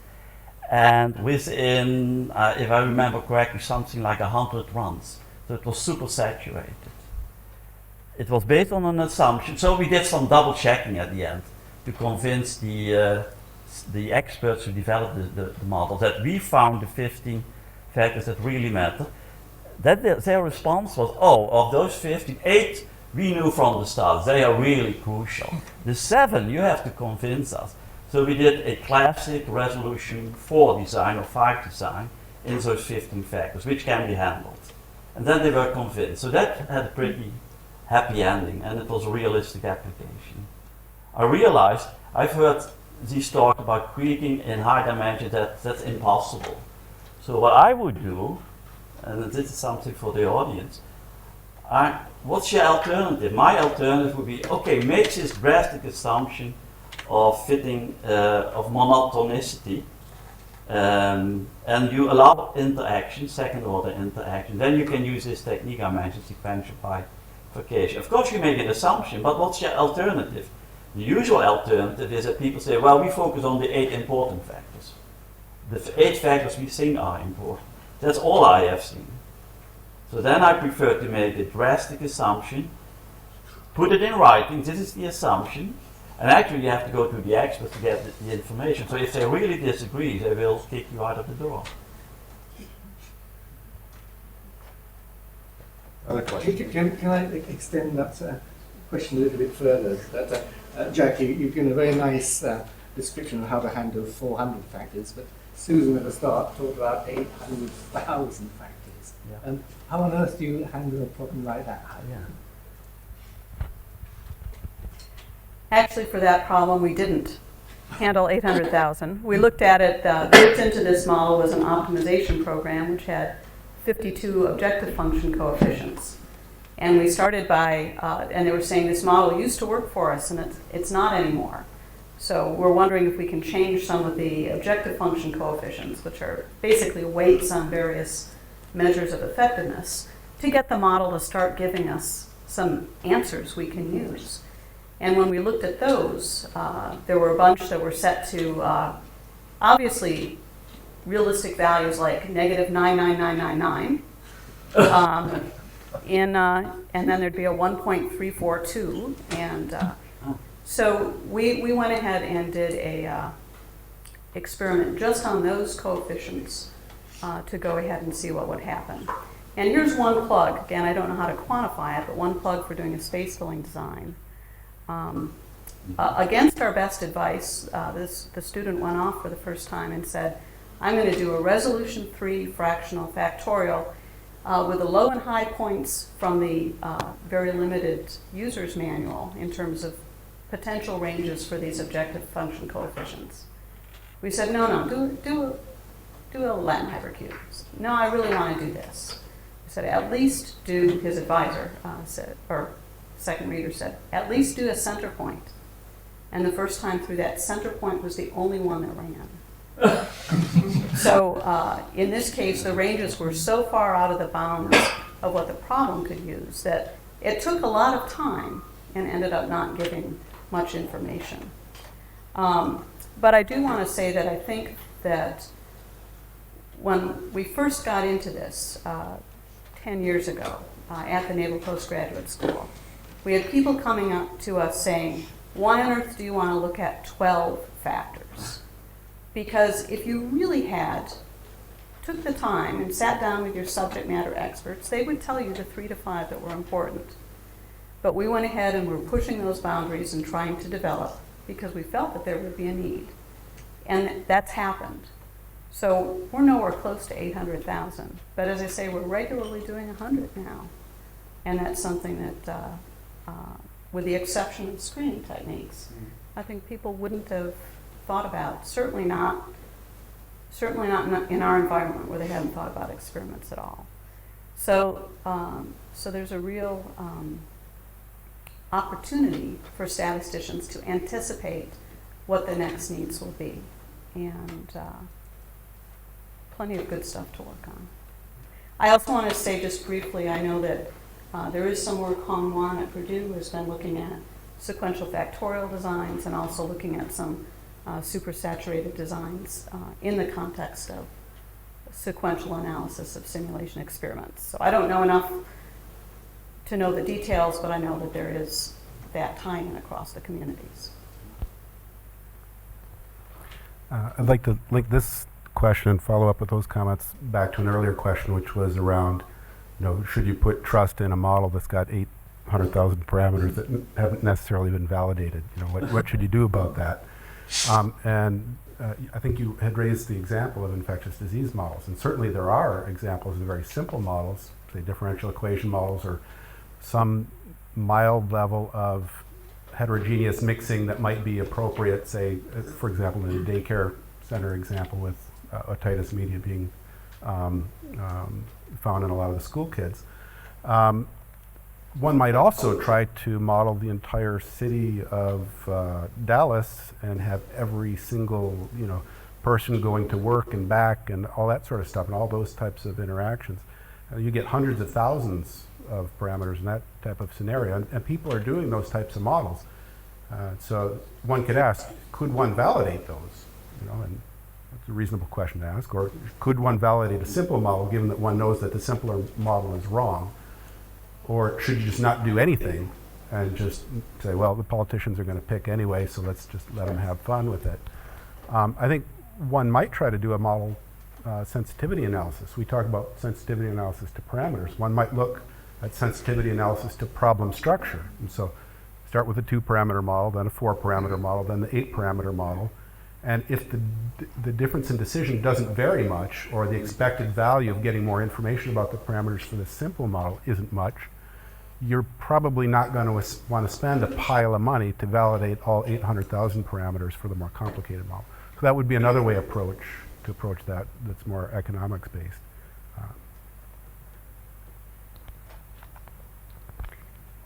And within, if I remember correctly, something like 100 runs. So it was super saturated. It was based on an assumption, so we did some double checking at the end to convince the experts who developed the model that we found the 15 factors that really matter. That their response was, oh, of those 15, 8 we knew from the start, they are really crucial. The 7 you have to convince us. So we did a classic resolution 4 design or 5 design in those 15 factors, which can be handled. And then they were convinced. So that had a pretty happy ending, and it was a realistic application. I realized, I've heard these talk about creating in high dimensions, that's impossible. So what I would do, and this is something for the audience, what's your alternative? My alternative would be, okay, make this drastic assumption of fitting, of monotonicity, and you allow interaction, second order interaction. Then you can use this technique I mentioned, sequential bifurcation. Of course you make an assumption, but what's your alternative? The usual alternative is that people say, well, we focus on the 8 important factors. The 8 factors we think are important. That's all I have seen. So then I prefer to make a drastic assumption, put it in writing, this is the assumption, and actually you have to go to the experts to get the information. So if they really disagree, they will kick you out of the door. Other questions? Can I extend that question a little bit further? That, Jack, you've given a very nice description of how to handle 400 factors, but Susan at the start talked about 800,000 factors. Yeah. How on earth do you handle a problem like that? Yeah. Actually, for that problem, we didn't handle 800,000. We looked at it, built into this model was an optimization program which had 52 objective function coefficients. And we started by, and they were saying this model used to work for us and it's not anymore. So we're wondering if we can change some of the objective function coefficients, which are basically weights on various measures of effectiveness, to get the model to start giving us some answers we can use. And when we looked at those, there were a bunch that were set to obviously realistic values like negative 99999. And then there'd be a 1.342. And so we went ahead and did a experiment just on those coefficients to go ahead and see what would happen. And here's one plug. Again, I don't know how to quantify it, but one plug for doing a space filling design. Against our best advice, the student went off for the first time and said, I'm going to do a resolution 3 fractional factorial with the low and high points from the very limited user's manual in terms of potential ranges for these objective function coefficients. We said, no, do a Latin hypercube. No, I really want to do this. We said, at least do, his advisor said, or second reader said, at least do a center point. And the first time through, that center point was the only one that ran. So in this case, the ranges were so far out of the bounds of what the problem could use that it took a lot of time and ended up not giving much information. But I do want to say that I think that when we first got into this 10 years ago at the Naval Postgraduate School, we had people coming up to us saying, why on earth do you want to look at 12 factors? Because if you really took the time and sat down with your subject matter experts, they would tell you the 3 to 5 that were important. But we went ahead and were pushing those boundaries and trying to develop because we felt that there would be a need. And that's happened. So we're nowhere close to 800,000. But as I say, we're regularly doing 100 now. And that's something that, with the exception of screening techniques, I think people wouldn't have thought about. Certainly not in our environment where they haven't thought about experiments at all. So, so there's a real opportunity for statisticians to anticipate what the next needs will be, and plenty of good stuff to work on. I also want to say just briefly, I know that there is some work. Hong Wan at Purdue has been looking at sequential factorial designs and also looking at some supersaturated designs in the context of sequential analysis of simulation experiments. So I don't know enough to know the details, but I know that there is that tie-in across the communities. I'd like to link this question and follow up with those comments back to an earlier question, which was around, should you put trust in a model that's got 800,000 parameters that haven't necessarily been validated? What should you do about that? I think you had raised the example of infectious disease models, and certainly there are examples of very simple models, say differential equation models, or some mild level of heterogeneous mixing that might be appropriate, say, for example, in the daycare center example with otitis media being found in a lot of the school kids. One might also try to model the entire city of Dallas and have every single person going to work and back and all that sort of stuff and all those types of interactions. You get hundreds of thousands of parameters in that type of scenario, and people are doing those types of models. So one could ask, could one validate those? And that's a reasonable question to ask. Or could one validate a simple model given that one knows that the simpler model is wrong? Or should you just not do anything and just say, well, the politicians are going to pick anyway, so let's just let them have fun with it. I think one might try to do a model sensitivity analysis. We talk about sensitivity analysis to parameters. One might look at sensitivity analysis to problem structure. And so start with a 2-parameter model, then a 4-parameter model, then the 8-parameter model. And if the difference in decision doesn't vary much, or the expected value of getting more information about the parameters for the simple model isn't much, you're probably not going to want to spend a pile of money to validate all 800,000 parameters for the more complicated model. So that would be another way to approach that that's more economics based.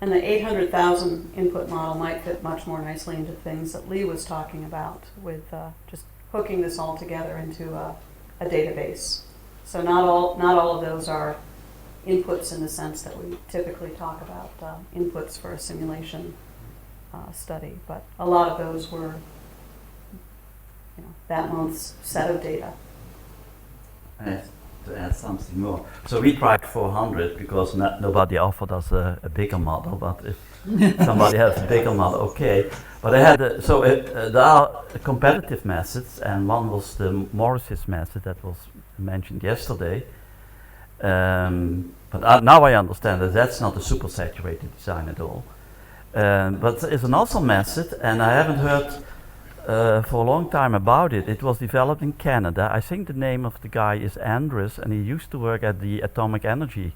And the 800,000 input model might fit much more nicely into things that Lee was talking about with just hooking this all together into a database. So not all of those are inputs in the sense that we typically talk about inputs for a simulation study, but a lot of those were that month's set of data. To add something more. So we tried 400 because nobody offered us a bigger model, but if somebody has a bigger model, okay. But I had, there are competitive methods, and one was the Morris's method that was mentioned yesterday. But now I understand that that's not a super saturated design at all. But there is another method, and I haven't heard for a long time about it. It was developed in Canada. I think the name of the guy is Andrews, and he used to work at the Atomic Energy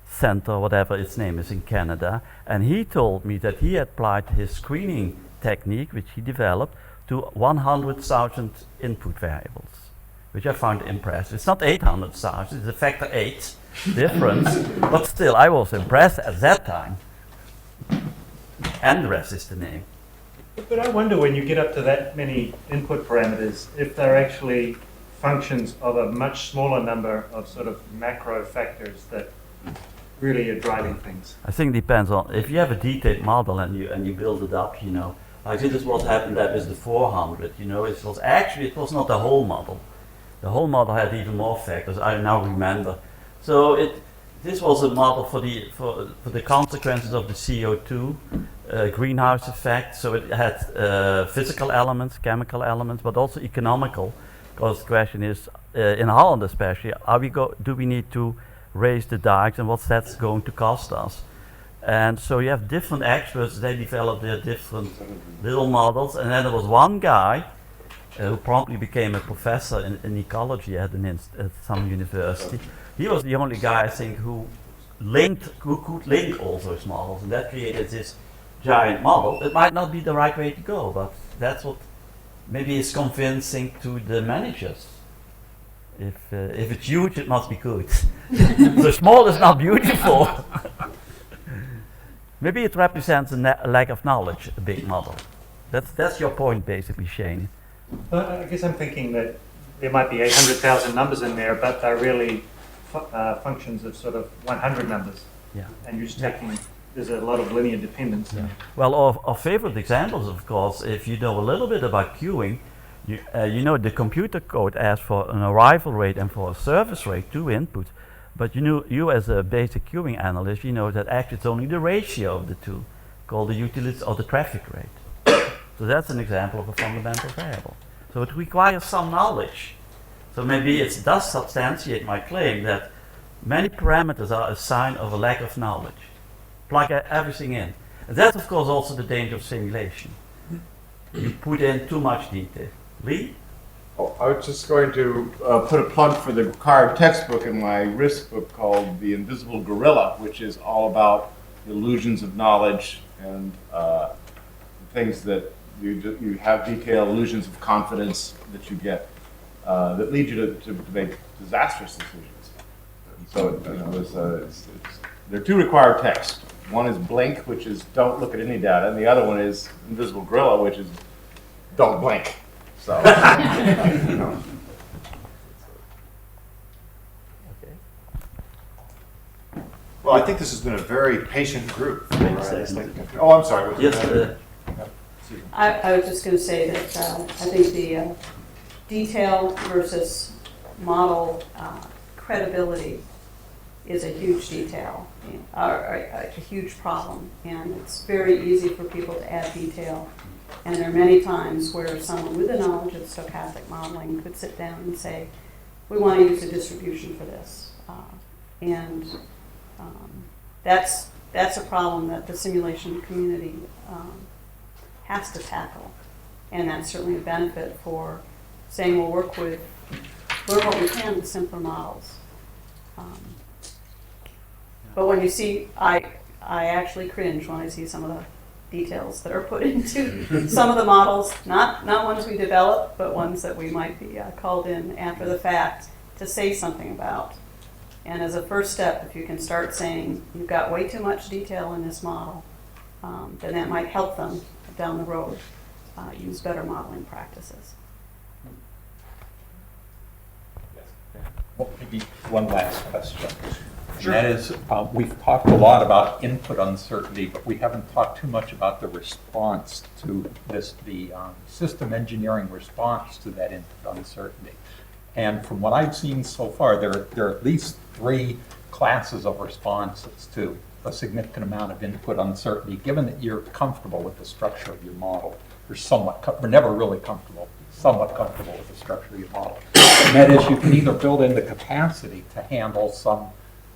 Center, whatever its name is, in Canada. And he told me that he applied his screening technique, which he developed, to 100,000 input variables, which I found impressive. It's not 800,000, it's a factor 8 difference, but still, I was impressed at that time. Andrews is the name. But I wonder when you get up to that many input parameters, if they're actually functions of a much smaller number of sort of macro factors that really are driving things. I think it depends on, if you have a detailed model and you build it up, like this is what happened that with the 400, it was not the whole model. The whole model had even more factors, I now remember. So this was a model for the consequences of the CO2 greenhouse effect. So it had physical elements, chemical elements, but also economical. Because the question is, in Holland especially, do we need to raise the dikes, and what's that going to cost us? And so you have different experts, they developed their different little models, and then there was one guy who promptly became a professor in ecology at some university. He was the only guy, I think, who could link all those models, and that created this giant model. It might not be the right way to go, but that's what maybe is convincing to the managers. If it's huge, it must be good. So small is not beautiful. Maybe it represents a lack of knowledge, a big model. That's your point, basically, Shane. I guess I'm thinking that there might be 800,000 numbers in there, but they're really functions of sort of 100 numbers. Yeah. And you're just taking, there's a lot of linear dependence. Yeah. Well, our favorite examples, of course, if you know a little bit about queuing, you know the computer code asks for an arrival rate and for a service rate, 2 inputs. But you as a basic queuing analyst, you know that actually it's only the ratio of the two, called the utility or the traffic rate. So that's an example of a fundamental variable. So it requires some knowledge. So maybe it does substantiate my claim that many parameters are a sign of a lack of knowledge. Plug everything in. And that's of course also the danger of simulation. You put in too much detail. Lee? Oh, I was just going to put a plug for the required textbook in my risk book called The Invisible Gorilla, which is all about illusions of knowledge and things that you have detailed illusions of confidence that you get that lead you to make disastrous decisions. And so there are 2 required texts. One is Blink, which is don't look at any data, and the other one is Invisible Gorilla, which is don't blink. So, Okay. Well, I think this has been a very patient group. Exactly. I'm sorry. Yes. I was just going to say that I think the detail versus model credibility is a huge detail, or a huge problem, and it's very easy for people to add detail. And there are many times where someone with the knowledge of stochastic modeling could sit down and say, we want to use a distribution for this. That's a problem that the simulation community has to tackle. And that's certainly a benefit for saying we'll learn what we can with simpler models. But when you see, I actually cringe when I see some of the details that are put into some of the models, not ones we develop, but ones that we might be called in after the fact to say something about. And as a first step, if you can start saying you've got way too much detail in this model, then that might help them down the road use better modeling practices. Well, maybe one last question. Sure. And that is, we've talked a lot about input uncertainty, but we haven't talked too much about the response to this, the system engineering response to that input uncertainty. And from what I've seen so far, there are at least 3 classes of responses to a significant amount of input uncertainty, given that you're comfortable with the structure of your model. We're never really comfortable, somewhat comfortable with the structure of your model. And that is, you can either build in the capacity to handle some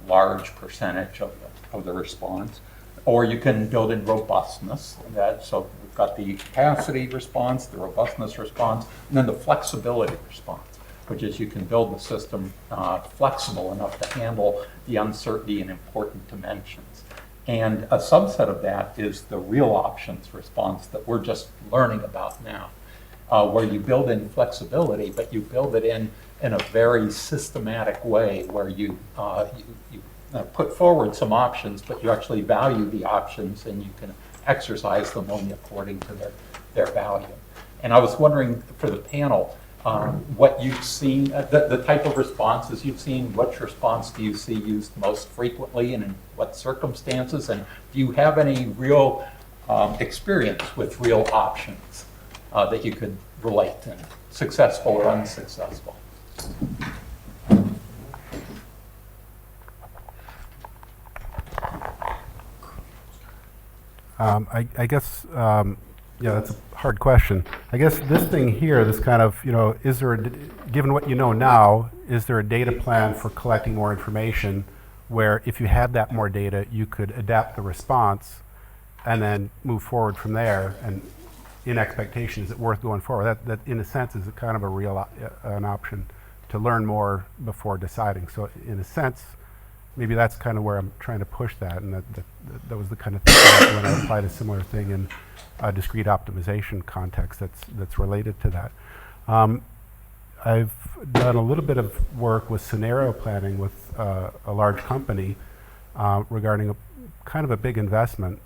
large percentage of the response, or you can build in robustness. So we've got the capacity response, the robustness response, and then the flexibility response, which is you can build the system flexible enough to handle the uncertainty in important dimensions. And a subset of that is the real options response that we're just learning about now, where you build in flexibility, but you build it in a very systematic way where you put forward some options, but you actually value the options and you can exercise them only according to their value. And I was wondering for the panel, what you've seen, the type of responses you've seen, which response do you see used most frequently and in what circumstances, and do you have any real experience with real options that you could relate, and successful or unsuccessful? I guess, yeah, that's a hard question. I guess this thing here, this kind of, is there, given what you know now, is there a data plan for collecting more information where if you had that more data, you could adapt the response and then move forward from there? And in expectation, is it worth going forward? That in a sense is a kind of a real an option to learn more before deciding. So in a sense, maybe that's kind of where I'm trying to push that, and that was the kind of thing when I applied a similar thing in a discrete optimization context that's related to that. I've done a little bit of work with scenario planning with a large company regarding a kind of a big investment,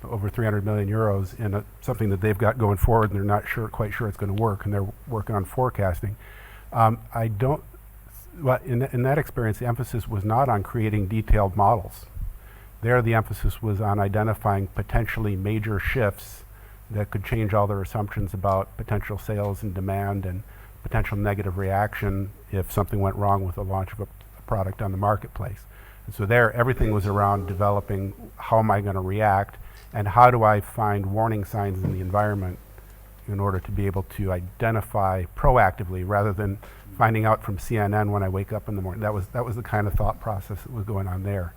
over 300 million euros in something that they've got going forward, and they're not quite sure it's going to work, and they're working on forecasting. Well, in that experience, the emphasis was not on creating detailed models. There, the emphasis was on identifying potentially major shifts that could change all their assumptions about potential sales and demand and potential negative reaction if something went wrong with the launch of a product on the marketplace. And so there, everything was around developing how am I going to react and how do I find warning signs in the environment in order to be able to identify proactively rather than finding out from CNN when I wake up in the morning. That was the kind of thought process that was going on there.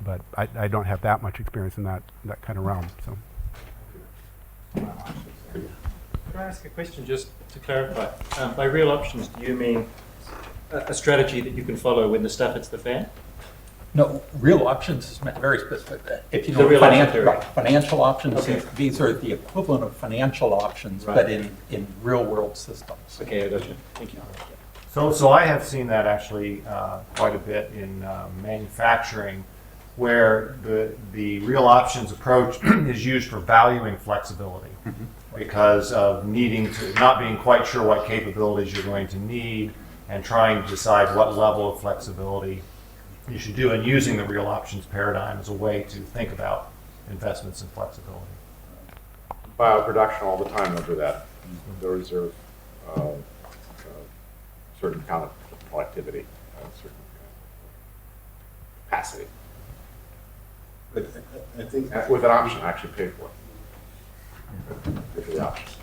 But I don't have that much experience in that kind of realm. So. Could I ask a question just to clarify? By real options, do you mean a strategy that you can follow when the stuff hits the fan? No, real options is very specific. If you The know real financial options, Okay. these are the equivalent of financial options, Right. but in real world systems. Okay, I got you. Thank you. So I have seen that actually quite a bit in manufacturing, where the real options approach is used for valuing flexibility because of not being quite sure what capabilities you're going to need and trying to decide what level of flexibility you should do, and using the real options paradigm as a way to think about investments in flexibility. Bioproduction all the time they'll do that. They'll reserve certain kind of collectivity. certain capacity. But I think With an option, actually pay for it. Pay for the options.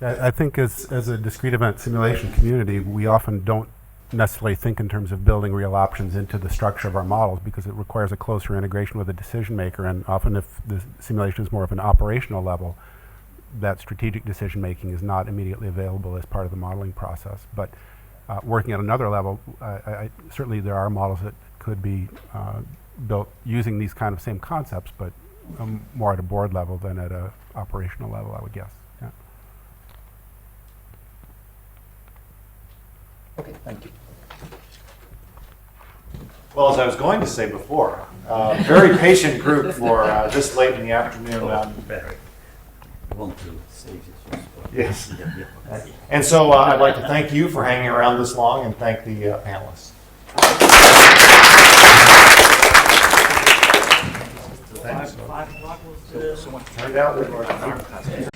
I think as a discrete event simulation community, we often don't necessarily think in terms of building real options into the structure of our models because it requires a closer integration with the decision maker, and often if the simulation is more of an operational level, that strategic decision making is not immediately available as part of the modeling process. But working at another level, certainly there are models that could be built using these kind of same concepts, but more at a board level than at a operational level, I would guess. Yeah. Okay, thank you. Well, as I was going to say before, very patient group for this late in the afternoon. Very. I want to save this. Yes. And so I'd like to thank you for hanging around this long and thank the panelists. Thanks. 5 o'clock was Turned out we were